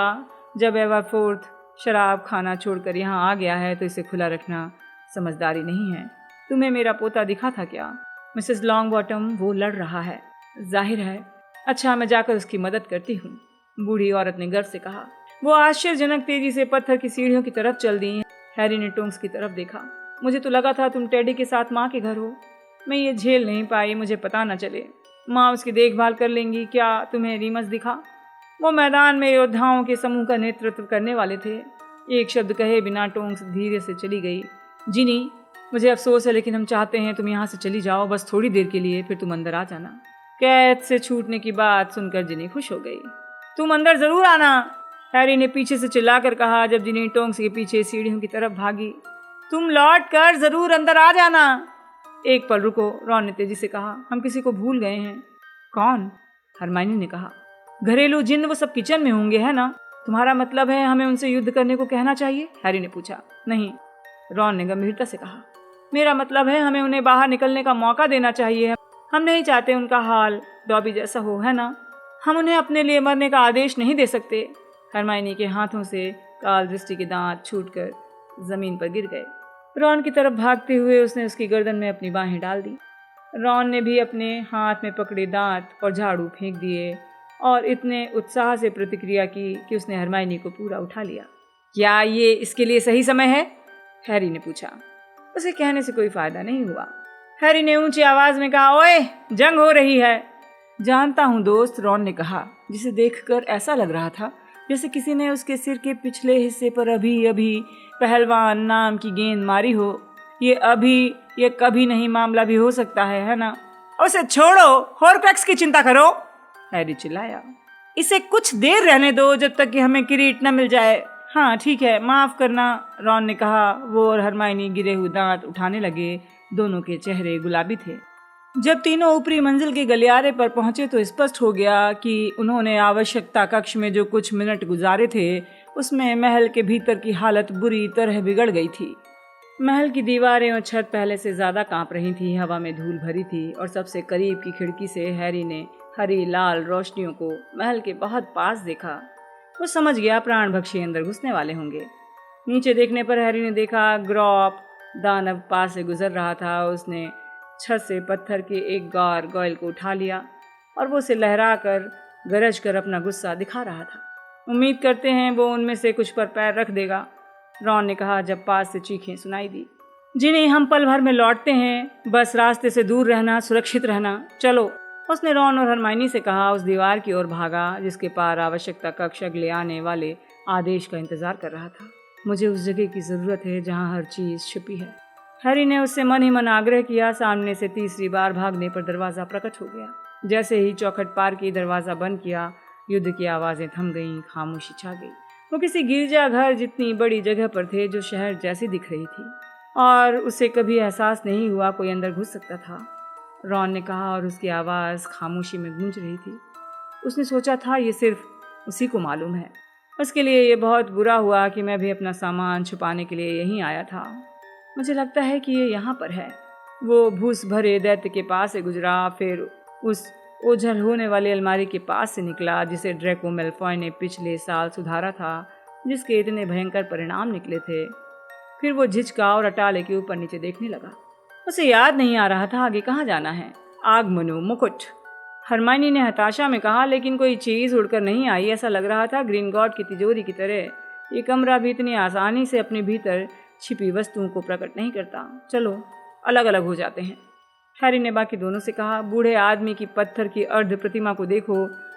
जब एवरफोर्थ शराब खाना छोड़कर यहाँ आ गया है तो इसे खुला रखना समझदारी नहीं है। तुम्हें मेरा पोता दिखा था क्या? मिसेस लॉन्गबॉटम, वो लड़ रहा है, जाहिर है। अच्छा, मैं जाकर उसकी मदद करती हूँ, बूढ़ी औरत ने गर्व से कहा। वो आश्चर्यजनक तेजी से पत्थर की सीढ़ियों की तरफ चल दी। हैरी ने टोंक्स की तरफ देखा। मुझे तो लगा था तुम टेडी के साथ माँ के घर हो। मैं ये झेल नहीं पाई, मुझे पता न चले। माँ उसकी देखभाल कर लेंगी। क्या तुम्हें रीमस दिखा? वो मैदान में योद्धाओं के समूह का नेतृत्व करने वाले थे। एक शब्द कहे बिना टोंक्स धीरे से चली गई। जिनी, मुझे अफसोस है, लेकिन हम चाहते हैं तुम यहाँ से चली जाओ, बस थोड़ी देर के लिए, फिर तुम अंदर आ जाना। कैद से छूटने की बात सुनकर जिनी खुश हो गई। तुम अंदर जरूर आना, हैरी ने पीछे से चिल्लाकर कहा जब जिनी टोंक्स के पीछे सीढ़ियों की तरफ भागी। तुम लौट कर जरूर अंदर आ जाना। एक पल रुको, रॉन ने तेजी से कहा। हम किसी को भूल गए हैं। कौन? हरमाइनी ने कहा। घरेलू जिन्न, वो सब किचन में होंगे, है ना? तुम्हारा मतलब है हमें उनसे युद्ध करने को कहना चाहिए? हैरी ने पूछा। नहीं, रॉन ने गंभीरता से कहा। मेरा मतलब है हमें उन्हें बाहर निकलने का मौका देना चाहिए। हम नहीं चाहते उनका हाल डॉबी जैसा हो, है ना? हम उन्हें अपने लिए मरने का आदेश नहीं दे सकते। हरमाइनी के हाथों से काल दृष्टि के दांत छूटकर जमीन पर गिर गए। रॉन की तरफ भागते हुए उसने उसकी गर्दन में अपनी बाहें डाल दी। रॉन ने भी अपने हाथ में पकड़े दांत और झाड़ू फेंक दिए और इतने उत्साह से प्रतिक्रिया की कि उसने हरमाइनी को पूरा उठा लिया। क्या ये इसके लिए सही समय है? हैरी ने पूछा। उसे कहने से कोई फायदा नहीं हुआ। हैरी ने ऊंची आवाज में कहा, ओए, जंग हो रही है। जानता हूं दोस्त, रॉन ने कहा, जिसे देखकर ऐसा लग रहा था जैसे किसी ने उसके सिर के पिछले हिस्से पर अभी अभी पहलवान नाम की गेंद मारी हो। ये कभी नहीं मामला भी हो सकता है ना? उसे छोड़ो, हॉर्क्रेक्स की चिंता करो, हैरी चिल्लाया। इसे कुछ देर रहने दो जब तक कि हमें किरीट न मिल जाए। हाँ ठीक है, माफ करना, रॉन ने कहा। वो और हरमाइनी गिरे हुए दांत उठाने लगे। दोनों के चेहरे गुलाबी थे। जब तीनों ऊपरी मंजिल के गलियारे पर पहुंचे तो स्पष्ट हो गया कि उन्होंने आवश्यकता कक्ष में जो कुछ मिनट गुजारे थे उसमें महल के भीतर की हालत बुरी तरह बिगड़ गई थी। महल की दीवारें और छत पहले से ज्यादा कांप रही थी, हवा में धूल भरी थी और सबसे करीब की खिड़की से हैरी ने हरी लाल रोशनियों को महल के बहुत पास देखा। वो समझ गया प्राणभक्षी अंदर घुसने वाले होंगे। नीचे देखने पर हैरी ने देखा ग्रॉप दानव पास से गुजर रहा था। उसने छत से पत्थर के एक गारगोइल को उठा लिया और वो उसे लहरा कर गरज कर अपना गुस्सा दिखा रहा था। उम्मीद करते हैं वो उनमें से कुछ पर पैर रख देगा, रॉन ने कहा जब पास से चीखें सुनाई दी। जिन्हें हम पल भर में लौटते हैं, बस रास्ते से दूर रहना, सुरक्षित रहना, चलो, उसने रॉन और हरमाइनी से कहा। उस दीवार की ओर भागा जिसके पार आवश्यकता कक्ष अगले आने वाले आदेश का इंतजार कर रहा था। मुझे उस जगह की जरूरत है जहाँ हर चीज छुपी है, हैरी ने उससे मन ही मन आग्रह किया। सामने से तीसरी बार भागने पर दरवाजा प्रकट हो गया। जैसे ही चौखट पार की, दरवाजा बंद किया, युद्ध की आवाजें थम गईं, खामोशी छा गई। वो किसी गिरजाघर जितनी बड़ी जगह पर थे जो शहर जैसी दिख रही थी और उसे कभी एहसास नहीं हुआ कोई अंदर घुस सकता था, रॉन ने कहा और उसकी आवाज़ खामोशी में गूंज रही थी। उसने सोचा था ये सिर्फ उसी को मालूम है। उसके लिए ये बहुत बुरा हुआ कि मैं भी अपना सामान छुपाने के लिए यहीं आया था। मुझे लगता है कि ये यहाँ पर है। वो भूस भरे दैत्य के पास से गुजरा, फिर उस ओझल होने वाली अलमारी के पास से निकला जिसे ड्रैको मैलफॉय ने पिछले साल सुधारा था, जिसके इतने भयंकर परिणाम निकले थे। फिर वो झिझका और अटाले के ऊपर नीचे देखने लगा। उसे याद नहीं आ रहा था आगे कहाँ जाना है। आगमनो मुकुट, हरमाइनी ने हताशा में कहा, लेकिन कोई चीज़ उड़कर नहीं आई। ऐसा लग रहा था ग्रीनगॉड की तिजोरी की तरह ये कमरा भी इतनी आसानी से अपने भीतर छिपी वस्तुओं को प्रकट नहीं करता। चलो अलग अलग हो जाते हैं, हैरी ने बाकी दोनों से कहा। बूढ़े आदमी की पत्थर की अर्ध प्रतिमा को देखो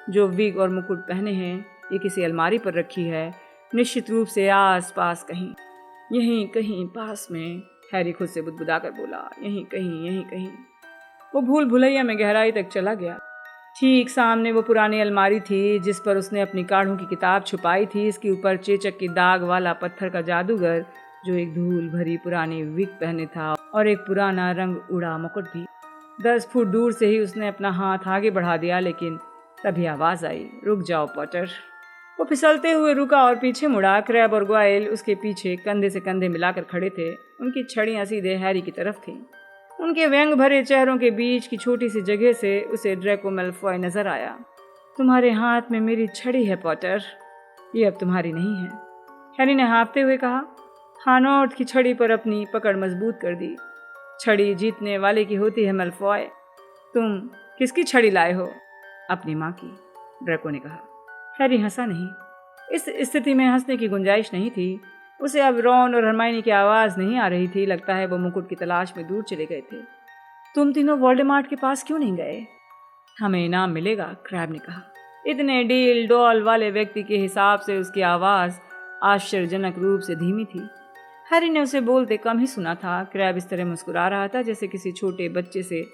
जो विग और मुकुट पहने हैं। ये किसी अलमारी पर रखी है, निश्चित रूप से आस पास कहीं, यहीं कहीं पास में, हैरी खुद से बुदबुदा कर बोला। यहीं कहीं, यहीं कहीं। वो भूल भुलैया में गहराई तक चला गया। ठीक सामने वो पुरानी अलमारी थी जिस पर उसने अपनी काढ़ों की किताब छुपाई थी। इसके ऊपर चेचक की दाग वाला पत्थर का जादूगर जो एक धूल भरी पुरानी विग पहने था और एक पुराना रंग उड़ा मुकुट भी। 10 फुट दूर से ही उसने अपना हाथ आगे बढ़ा दिया, लेकिन तभी आवाज आई, रुक जाओ पॉटर। वो फिसलते हुए रुका और पीछे मुड़ा। क्रैब और ग्वाइल उसके पीछे कंधे से कंधे मिलाकर खड़े थे। उनकी छड़ियां सीधे हैरी की तरफ थीं। उनके व्यंग भरे चेहरों के बीच की छोटी सी जगह से उसे ड्रैको मैलफॉय नजर आया। तुम्हारे हाथ में मेरी छड़ी है पॉटर, ये अब तुम्हारी नहीं है, हैरी ने हाँफते हुए कहा। हानोट की छड़ी पर अपनी पकड़ मजबूत कर दी। छड़ी जीतने वाले की होती है मैलफॉय। तुम किसकी छड़ी लाए हो? अपनी माँ की, ड्रैको ने कहा। हैरी हंसा नहीं। इस स्थिति में हंसने की गुंजाइश नहीं थी। उसे अब रॉन और हरमाइनी की आवाज़ नहीं आ रही थी। लगता है वो मुकुट की तलाश में दूर चले गए थे। तुम तीनों वोल्डेमॉर्ट के पास क्यों नहीं गए? हमें इनाम मिलेगा, क्रैब ने कहा। इतने डील डॉल वाले व्यक्ति के हिसाब से उसकी आवाज़ आश्चर्यजनक रूप से धीमी थी। हैरी ने उसे बोलते कम ही सुना था। क्रैब इस तरह मुस्कुरा रहा था जैसे किसी छोटे बच्चे से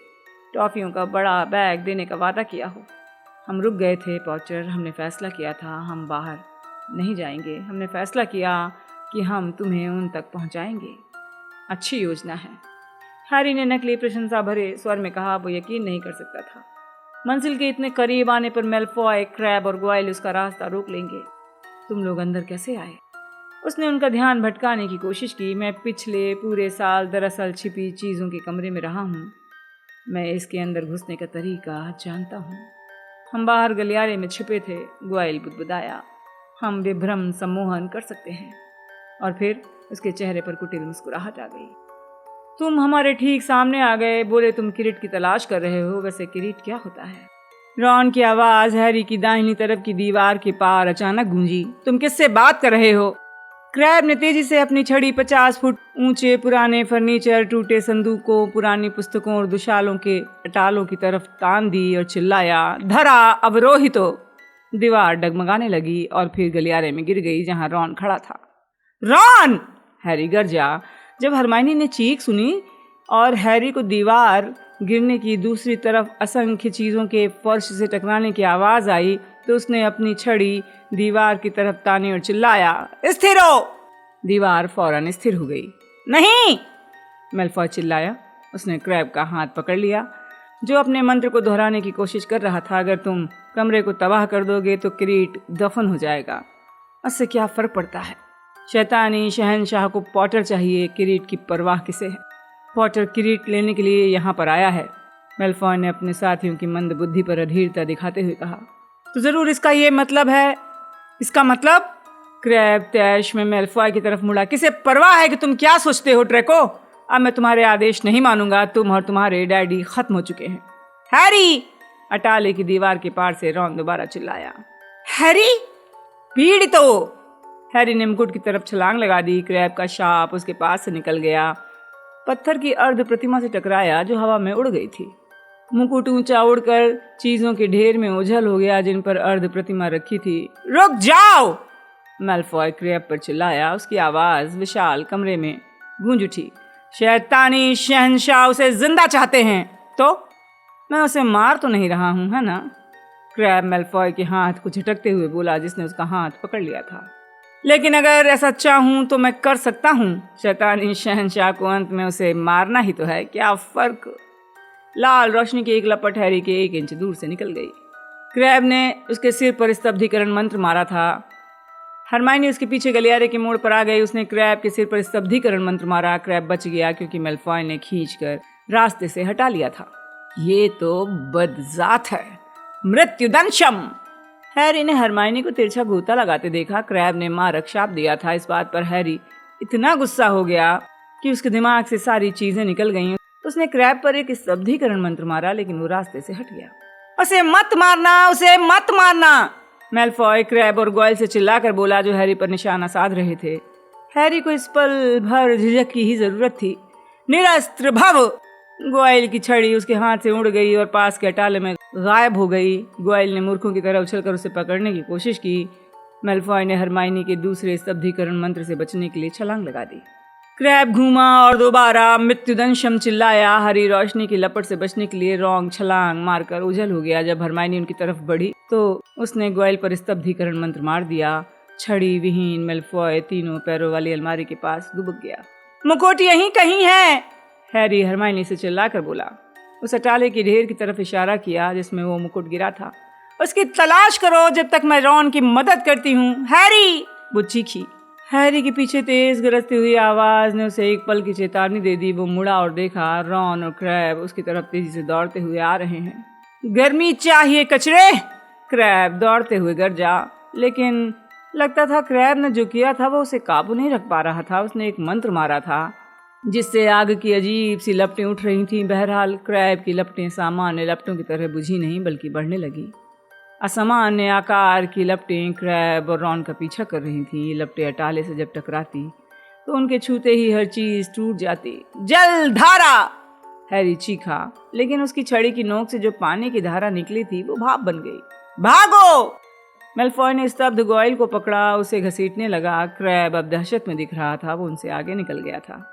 टॉफियों का बड़ा बैग देने का वादा किया हो। हम रुक गए थे पॉटर। हमने फैसला किया था हम बाहर नहीं जाएंगे। हमने फैसला किया कि हम तुम्हें उन तक पहुंचाएंगे। अच्छी योजना है, हैरी ने नकली प्रशंसा भरे स्वर में कहा। वो यकीन नहीं कर सकता था। मंजिल के इतने करीब आने पर मैलफॉय, क्रैब और ग्वाइल उसका रास्ता रोक लेंगे। तुम लोग अंदर कैसे आए? उसने उनका ध्यान भटकाने की कोशिश की। मैं पिछले पूरे साल दरअसल छिपी चीज़ों के कमरे में रहा हूँ। मैं इसके अंदर घुसने का तरीका जानता हूँ। हम बाहर गलियारे में छिपे थे, ग्वाइल बुदबुदाया। हम विभ्रम सम्मोहन कर सकते हैं। और फिर उसके चेहरे पर कुटिल मुस्कुराहट आ गई। तुम हमारे ठीक सामने आ गए। बोले तुम किरीट की तलाश कर रहे हो। वैसे किरीट क्या होता है? रॉन की आवाज़ हैरी की दाहिनी तरफ की दीवार के पार अचानक गूंजी। तुम किससे बात कर रहे हो? क्रैब ने तेजी से अपनी छड़ी 50 फुट ऊंचे पुराने फर्नीचर, टूटे संदूकों, पुरानी पुस्तकों और दुशालों के अटालों की तरफ तान दी और चिल्लाया, धरा अवरोहितो। दीवार डगमगाने लगी और फिर गलियारे में गिर गई जहां रॉन खड़ा था। रॉन! हैरी गरजा। जब हरमाइनी ने चीख सुनी और हैरी को दीवार गिरने की दूसरी तरफ असंख्य चीज़ों के फर्श से टकराने की आवाज़ आई तो उसने अपनी छड़ी दीवार की तरफ तानी और चिल्लाया, स्थिर हो! दीवार फौरन स्थिर हो गई। नहीं! मैलफॉय चिल्लाया। उसने क्रैब का हाथ पकड़ लिया जो अपने मंत्र को दोहराने की कोशिश कर रहा था। अगर तुम कमरे को तबाह कर दोगे तो किरीट दफन हो जाएगा। उससे क्या फर्क पड़ता है? शैतानी शहनशाह को पॉटर चाहिए, किरीट की परवाह किसे है? पॉटर किरीट लेने के लिए यहाँ पर आया है। मैलफॉय ने अपने साथियों की मंद बुद्धि पर अधीरता दिखाते हुए कहा। तो जरूर इसका ये मतलब है। इसका मतलब? क्रैब तैश में मैलफॉय की तरफ मुड़ा। किसे परवाह है कि तुम क्या सोचते हो ड्रैको? अब मैं तुम्हारे आदेश नहीं मानूंगा। तुम और तुम्हारे डैडी खत्म हो चुके हैं। हैरी! अटाले की दीवार के पार से रॉन दोबारा चिल्लाया। हैरी! पीड़ितो! हैरी ने मुकुट की तरफ छलांग लगा दी। क्रैब का शाप उसके पास से निकल गया, पत्थर की अर्ध प्रतिमा से टकराया जो हवा में उड़ गई थी। मुकुट ऊंचा उड़कर चीजों के ढेर में ओझल हो गया जिन पर अर्ध प्रतिमा रखी थी। रुक जाओ! मैलफॉय क्रैब पर चिल्लाया। उसकी आवाज विशाल कमरे में गूंज उठी। शैतानी शहनशाह उसे जिंदा चाहते हैं। तो मैं उसे मार तो नहीं रहा हूं, है ना? क्रैब मैलफॉय के हाथ को झटकते हुए बोला जिसने उसका हाथ पकड़ लिया था। लेकिन अगर ऐसा चाहूं तो मैं कर सकता हूं। शैतानी शहनशाह को अंत में उसे मारना ही तो है। क्या फर्क? लाल रोशनी की एक लपट हैरी के 1 इंच दूर से निकल गई। क्रैब ने उसके सिर पर स्तब्धीकरण मंत्र मारा था। हरमाइनी उसके पीछे गलियारे के मोड़ पर आ गई। उसने क्रैब के सिर पर स्तब्धीकरण मंत्र मारा। क्रैब बच गया क्योंकि मैलफॉय ने खींचकर रास्ते से हटा लिया था। ये तो बदजात है, मृत्युदंशम! हैरी ने हरमाइनी को तिरछा घूंटा लगाते देखा। क्रैब ने मारक शाप दिया था। इस बात पर हैरी इतना गुस्सा हो गया कि उसके दिमाग से सारी चीजें निकल गईं। उसने क्रैब पर एक स्तब्धीकरण मंत्र मारा लेकिन वो रास्ते से हट गया। उसे मत मारना, उसे मत मारना! मैलफॉय क्रैब और ग्वाइल से चिल्लाकर बोला जो हैरी पर निशाना साध रहे थे। हैरी को इस पल भर झिझक की ही जरूरत थी। निरस्त्र भव! ग्वाइल की छड़ी उसके हाथ से उड़ गई और पास के अटाले में गायब हो गई। ग्वाइल ने मूर्खों की तरह उछलकर उसे पकड़ने की कोशिश की। मैलफॉय ने हरमाइनी के दूसरे स्तब्धीकरण मंत्र से बचने के लिए छलांग लगा दी। क्रैब घूमा और दोबारा मृत्युदंशम चिल्लाया। हरी रोशनी की लपट से बचने के लिए रॉन्ग छलांग मारकर उजल हो गया। जब हरमाइनी उनकी तरफ बढ़ी तो उसने ग्वाइल पर स्तब्धीकरण मंत्र मार दिया। छड़ी विहीन मैलफॉय तीनों पैरों वाली अलमारी के पास दुबक गया। मुकुट यहीं कहीं है, हैरी हरमाइनी से चिल्लाकर बोला। उस अटाले की ढेर की तरफ इशारा किया जिसमें वो मुकुट गिरा था। उसकी तलाश करो जब तक मैं रॉन की मदद करती हूँ, हैरी! वो चीखी। हैरी के पीछे तेज गरजती हुई आवाज ने उसे एक पल की चेतावनी दे दी। वो मुड़ा और देखा रॉन और क्रैब उसकी तरफ तेजी से दौड़ते हुए आ रहे हैं। गर्मी चाहिए कचरे! क्रैब दौड़ते हुए गरजा, लेकिन लगता था क्रैब ने जो किया था वो उसे काबू नहीं रख पा रहा था। उसने एक मंत्र मारा था जिससे आग की अजीब सी लपटें उठ रही थीं। बहरहाल क्रैब की लपटें सामान्य लपटों की तरह बुझी नहीं बल्कि बढ़ने लगी। असामान्य आकार की लपटें क्रैब और रॉन का पीछा कर रही थीं। ये लपटें अटाले से जब टकराती तो उनके छूते ही हर चीज टूट जाती। जल धारा! हैरी चीखा, लेकिन उसकी छड़ी की नोक से जो पानी की धारा निकली थी वो भाप बन गई। भागो! मेलफॉय ने स्तब्ध गोयल को पकड़ा, उसे घसीटने लगा। क्रैब अब दहशत में दिख रहा था, वो उनसे आगे निकल गया था।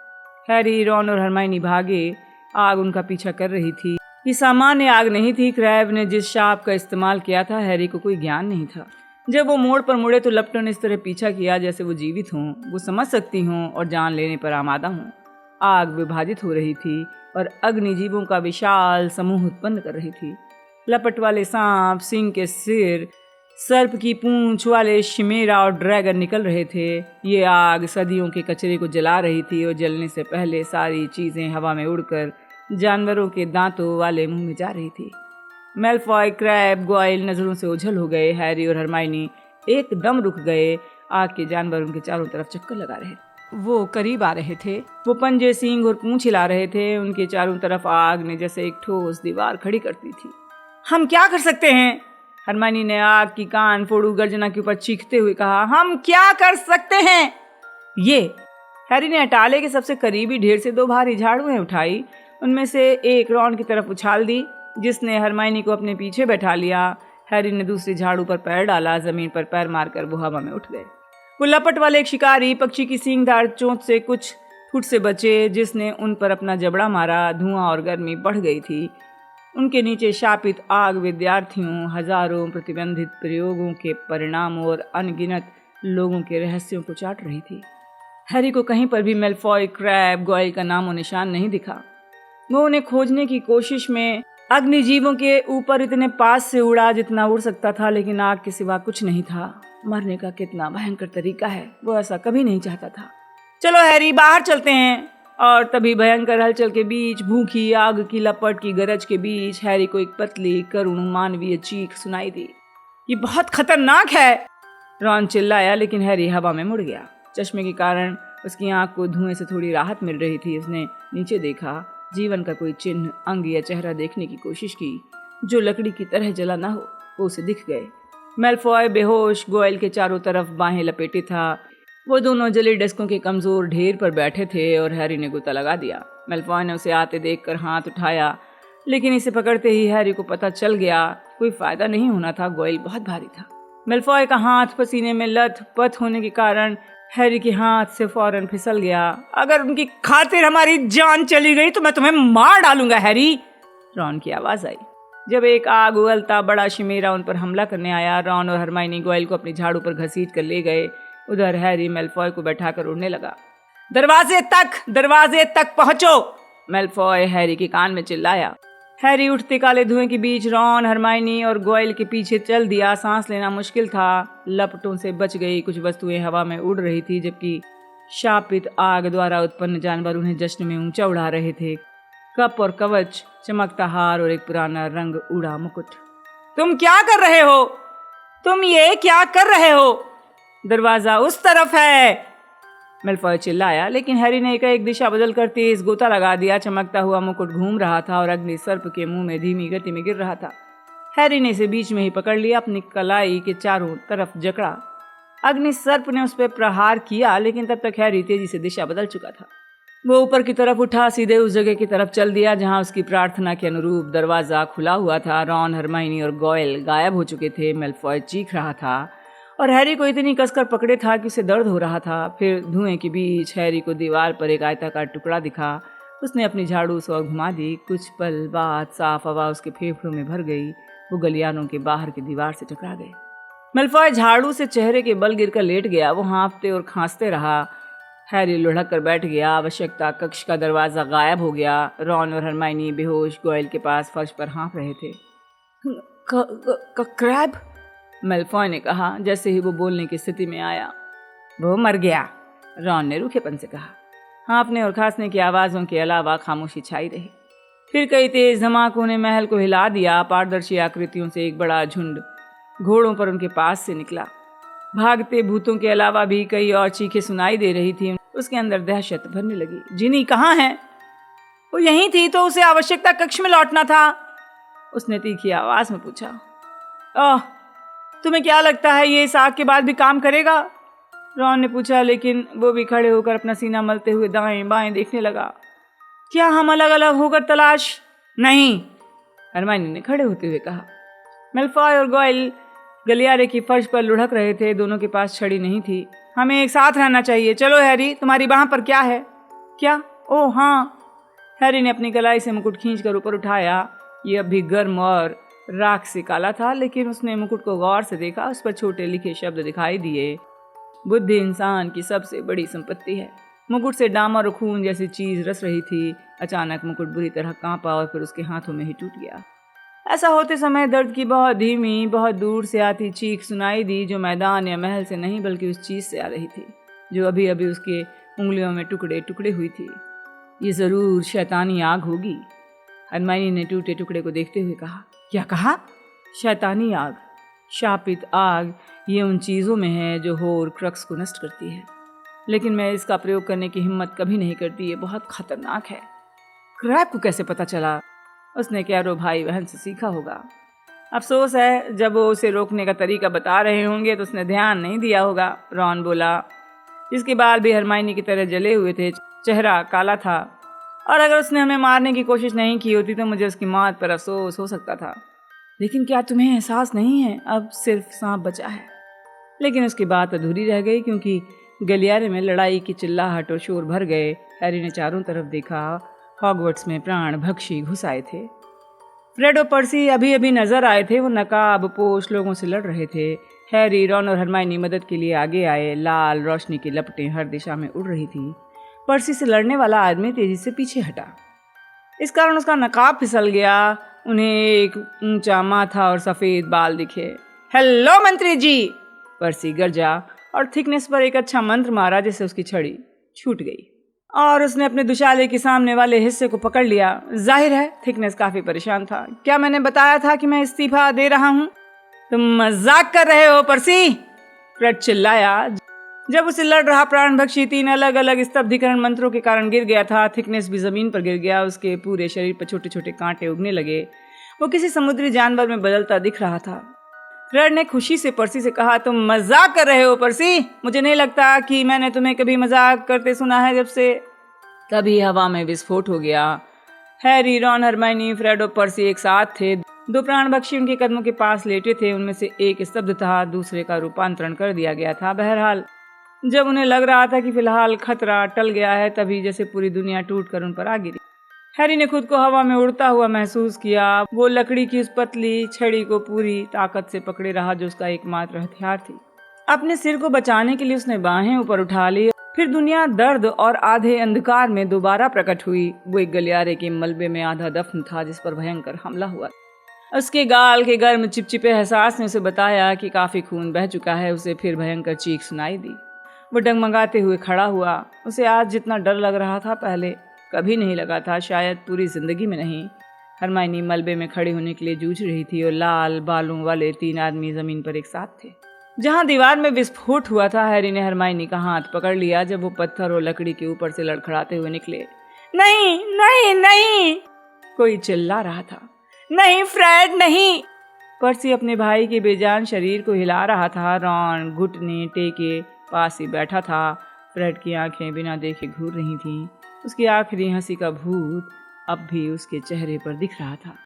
हैरी, रॉन और हरमाइनी भागे। आग उनका पीछा कर रही थी। ये सामान्य आग नहीं थी। क्रैब ने जिस शाप का इस्तेमाल किया था हैरी को कोई ज्ञान नहीं था। जब वो मोड़ पर मुड़े तो लपटों ने इस तरह पीछा किया जैसे वो जीवित हों, वो समझ सकती हों और जान लेने पर आमादा हों। आग विभाजित हो रही थी और अग्निजीवों का विशाल समूह उत्पन्न कर रही थी। लपट वाले सांप, सिंह के सिर, सर्प की पूंछ वाले शिमेरा और ड्रैगन निकल रहे थे। ये आग सदियों के कचरे को जला रही थी और जलने से पहले सारी चीजें हवा में उड़कर जानवरों के दांतों वाले मुंह में जा रही थी। मेलफॉय, क्रैब, गोयल नजरों से ओझल हो गए। हैरी और हरमाइनी एकदम रुक गए। आग के जानवर उनके चारों तरफ चक्कर लगा रहे थे। वो करीब आ रहे थे। वो पंजे, सींग और पूंछ हिला रहे थे। उनके चारों तरफ आग ने जैसे एक ठोस दीवार खड़ी करती थी। हम क्या कर सकते हैं? हरमाइनी ने आग की कान फोड़ू गर्जना के ऊपर चीखते हुए कहा। हम क्या कर सकते हैं? ये हैरी ने अटाले के सबसे करीबी ढेर से 2 भारी झाड़ुएं उठाई। उनमें से एक रॉन की तरफ उछाल दी, जिसने हरमाइनी को अपने पीछे बैठा लिया। हैरी ने दूसरी झाड़ू पर पैर डाला। जमीन पर पैर मारकर वो हवा में उठ गए। वो लपट वाले एक शिकारी पक्षी की सींगदार चोंच से कुछ फुट से बचे, जिसने उन पर अपना जबड़ा मारा। धुआं और गर्मी बढ़ गई थी। उनके नीचे शापित आग विद्यार्थियों, हजारों प्रतिबंधित प्रयोगों के परिणामों और अनगिनत लोगों के रहस्यों को चाट रही थी। हैरी को कहीं पर भी मेलफॉय, क्रैब, गोयल का नामो निशान नहीं दिखा। वो उन्हें खोजने की कोशिश में अग्निजीवों के ऊपर इतने पास से उड़ा जितना उड़ सकता था, लेकिन आग के सिवा कुछ नहीं था। मरने का कितना भयंकर तरीका है, वो ऐसा कभी नहीं चाहता था। चलो हैरी, बाहर चलते हैं। और तभी भयंकर हलचल के बीच, भूखी आग की लपट की गरज के बीच, हैरी को एक पतली करुण मानवीय चीख सुनाई दी। ये बहुत खतरनाक है, रॉन चिल्लाया, लेकिन हैरी हवा में मुड़ गया। चश्मे के कारण उसकी आंख को धुएं से थोड़ी राहत मिल रही थी। उसने नीचे देखा। जीवन का कोई चिन्ह, अंग या चेहरा देखने की कोशिश की जो लकड़ी की तरह जला ना हो, वो उसे दिख गए। मेलफॉय बेहोश गोयल के चारों तरफ बाहें लपेटे था। वो दोनों जली डेस्कों के कमजोर ढेर पर बैठे थे और हैरी ने गोता लगा दिया। मेलफॉय ने उसे आते देखकर हाथ उठाया, लेकिन इसे पकड़ते ही हैरी को पता चल गया कोई फायदा नहीं होना था। गोयल बहुत भारी था। मेलफॉय का हाथ पसीने में लथपथ होने के कारण हैरी के हाथ से फौरन फिसल गया। अगर उनकी खातिर हमारी जान चली गई तो मैं तुम्हें मार डालूंगा हैरी, रॉन की आवाज आई। जब एक आग उगलता बड़ा शिमेरा उन पर हमला करने आया। रॉन और हरमाइनी गोयल को अपनी झाड़ू पर घसीट कर ले गए। उधर हैरी मेलफॉय को बैठाकर उड़ने लगा। दरवाजे तक पहुंचो, मेलफॉय हैरी के कान में चिल्लाया। हैरी उठते काले धुएं के बीच रॉन, हरमाइनी और गोयल के पीछे चल दिया। सांस लेना मुश्किल था। लपटों से बच गई कुछ वस्तुएं हवा में उड़ रही थी, जबकि शापित आग द्वारा उत्पन्न जानवर उन्हें जश्न में ऊंचा उड़ा रहे थे। कप और कवच, चमकता हार और एक पुराना रंग उड़ा मुकुट। तुम क्या कर रहे हो? तुम ये क्या कर रहे हो? दरवाजा उस तरफ है, मेलफॉय चिल्लाया, लेकिन हैरी ने एक दिशा बदलकर तेज गोता लगा दिया। चमकता हुआ मुकुट घूम रहा था और अग्नि सर्प के मुंह में धीमी गति में गिर रहा था। हैरी ने इसे बीच में ही पकड़ लिया, अपनी कलाई के चारों तरफ जकड़ा। अग्नि सर्प ने उस पर प्रहार किया, लेकिन तब तक हैरी तेजी से दिशा बदल चुका था। वो ऊपर की तरफ उठा, सीधे उस जगह की तरफ चल दिया जहां उसकी प्रार्थना के अनुरूप दरवाजा खुला हुआ था। रॉन, हरमाइनी और गोयल गायब हो चुके थे। मेलफॉय चीख रहा था और हैरी को इतनी कसकर पकड़े था कि उसे दर्द हो रहा था। फिर धुएं के बीच हैरी को दीवार पर एक आयताकार टुकड़ा दिखा। उसने अपनी झाड़ू उस ओर घुमा दी। कुछ पल बाद साफ हवा उसके फेफड़ों में भर गई। वो गलियारों के बाहर की दीवार से टकरा गए। मेलफॉय झाड़ू से चेहरे के बल गिरकर लेट गया। वो हाँफते और खांसते रहा। हैरी लुढ़क कर बैठ गया। आवश्यकता कक्ष का दरवाजा गायब हो गया। रॉन और हरमाइनी बेहोश गोयल के पास फर्श पर हाँफ रहे थे। क्रैब, मेलफॉय ने कहा जैसे ही वो बोलने की स्थिति में आया। वो मर गया, रॉन ने रूखेपन से कहा। हाँफने और खांसने की आवाज़ों के अलावा खामोशी छाई रही। फिर कई तेज धमाकों ने महल को हिला दिया। पारदर्शी आकृतियों से एक बड़ा झुंड घोड़ों पर उनके पास से निकला। भागते भूतों के अलावा भी कई और चीखें सुनाई दे रही थी। उसके अंदर दहशत भरने लगी। जिनी कहाँ है? वो यहीं थी तो उसे आवश्यकता कक्ष में लौटना था, उसने तीखी आवाज में पूछा। ओह, तुम्हें क्या लगता है ये इस आग के बाद भी काम करेगा? रॉन ने पूछा, लेकिन वो भी खड़े होकर अपना सीना मलते हुए दाएं बाएं देखने लगा। क्या हम अलग अलग होकर तलाश? नहीं, हरमाइनी ने खड़े होते हुए कहा। मेलफॉय और गोयल गलियारे की फर्श पर लुढ़क रहे थे। दोनों के पास छड़ी नहीं थी। हमें एक साथ रहना चाहिए। चलो हैरी, तुम्हारी बाह पर क्या है? क्या? ओह हाँ। हैरी ने अपनी कलाई से मुकुट खींचकर ऊपर उठाया। ये अब भी गर्म और राख से काला था, लेकिन उसने मुकुट को गौर से देखा। उस पर छोटे लिखे शब्द दिखाई दिए। बुद्धि इंसान की सबसे बड़ी संपत्ति है। मुकुट से डामर और खून जैसी चीज रस रही थी। अचानक मुकुट बुरी तरह कांपा और फिर उसके हाथों में ही टूट गया। ऐसा होते समय दर्द की बहुत धीमी, बहुत दूर से आती चीख सुनाई दी, जो मैदान या महल से नहीं बल्कि उस चीज से आ रही थी जो अभी अभी उसके उंगलियों में टुकड़े टुकड़े हुई थी। ये जरूर शैतानी आग होगी, हरमाइनी ने टूटे टुकड़े को देखते हुए कहा। क्या कहा? शैतानी आग, शापित आग। ये उन चीज़ों में है जो होर्क्रक्स को नष्ट करती है, लेकिन मैं इसका प्रयोग करने की हिम्मत कभी नहीं करती। ये बहुत खतरनाक है। क्रैब को कैसे पता चला? उसने कैरो भाई बहन से सीखा होगा। अफसोस है, जब वो उसे रोकने का तरीका बता रहे होंगे तो उसने ध्यान नहीं दिया होगा, रॉन बोला, जिसके बाल भी हरमाइनी की तरह जले हुए थे। चेहरा काला था, और अगर उसने हमें मारने की कोशिश नहीं की होती तो मुझे उसकी मौत पर अफसोस हो सकता था। लेकिन क्या तुम्हें एहसास नहीं है, अब सिर्फ सांप बचा है? लेकिन उसकी बात अधूरी रह गई, क्योंकि गलियारे में लड़ाई की चिल्लाहट और शोर भर गए। हैरी ने चारों तरफ देखा। हॉगवर्ट्स में प्राण भक्षी घुस आए थे। फ्रेड और पर्सी अभी अभी नजर आए थे। वो नकाब पोश लोगों से लड़ रहे थे। हैरी, रॉन और हरमाइनी मदद के लिए आगे आए। लाल रोशनी की लपटें हर दिशा में उड़ रही थी। पर्सी से लड़ने वाला आदमी तेजी से पीछे हटा। इस कारण उसका नकाब फिसल गया। उन्हें एक ऊंचा माथा और सफेद बाल दिखे। हेलो मंत्री जी, पर्सी गरजा और थिकनेस पर एक अच्छा मंत्र मारा, जिससे उसकी छड़ी छूट गई और उसने अपने दुशाले के सामने वाले हिस्से को पकड़ लिया। जाहिर है थिकनेस काफी परेशान था। क्या मैंने बताया था कि मैं इस्तीफा दे रहा हूँ? तुम मजाक कर रहे हो पर्सी, फ्रेड चिल्लाया। जब उसे लड़ रहा प्राणभक्षी 3 अलग अलग स्तब्धीकरण मंत्रों के कारण गिर गया था। थिकनेस भी जमीन पर गिर गया। उसके पूरे शरीर पर छोटे छोटे कांटे उगने लगे। वो किसी समुद्री जानवर में बदलता दिख रहा था। फ्रेड ने खुशी से पर्सी से कहा, तुम मजाक कर रहे हो पर्सी? मुझे नहीं लगता कि मैंने तुम्हें कभी मजाक करते सुना है। जब से तभी हवा में विस्फोट हो गया। हैरी, रॉन, हरमाइनी, फ्रेड और पर्सी एक साथ थे। 2 प्राणभक्षी उनके कदमों के पास लेटे थे। उनमें से एक स्तब्ध था, दूसरे का रूपांतरण कर दिया गया था। बहरहाल जब उन्हें लग रहा था कि फिलहाल खतरा टल गया है, तभी जैसे पूरी दुनिया टूटकर उन पर आ गिरी। हैरी ने खुद को हवा में उड़ता हुआ महसूस किया। वो लकड़ी की उस पतली छड़ी को पूरी ताकत से पकड़े रहा, जो उसका एकमात्र हथियार थी। अपने सिर को बचाने के लिए उसने बाहें ऊपर उठा ली। फिर दुनिया दर्द और आधे अंधकार में दोबारा प्रकट हुई। वो एक गलियारे के मलबे में आधा दफन था, जिस पर भयंकर हमला हुआ। उसके गाल के गर्म चिपचिपे एहसास ने उसे बताया कि काफी खून बह चुका है। उसे फिर भयंकर चीख सुनाई दी। वो डगमगाते हुए खड़ा हुआ। उसे आज जितना डर लग रहा था पहले कभी नहीं लगा था, शायद पूरी जिंदगी में नहीं। हरमाइनी मलबे में खड़े होने के लिए जूझ रही थी और लाल बालों वाले 3 आदमी जमीन पर एक साथ थे। जहां दीवार में विस्फोट हुआ था, हैरी ने हरमाइनी का हाथ पकड़ लिया जब वो पत्थर और लकड़ी के ऊपर से लड़खड़ाते हुए निकले। नहीं नहीं नहीं, कोई चिल्ला रहा था। नहीं फ्रेड नहीं। पर्सी अपने भाई के बेजान शरीर को हिला रहा था। रॉन घुटने टेके पास ही बैठा था। फ्रेड की आंखें बिना देखे घूर रही थीं। उसकी आखिरी हंसी का भूत अब भी उसके चेहरे पर दिख रहा था।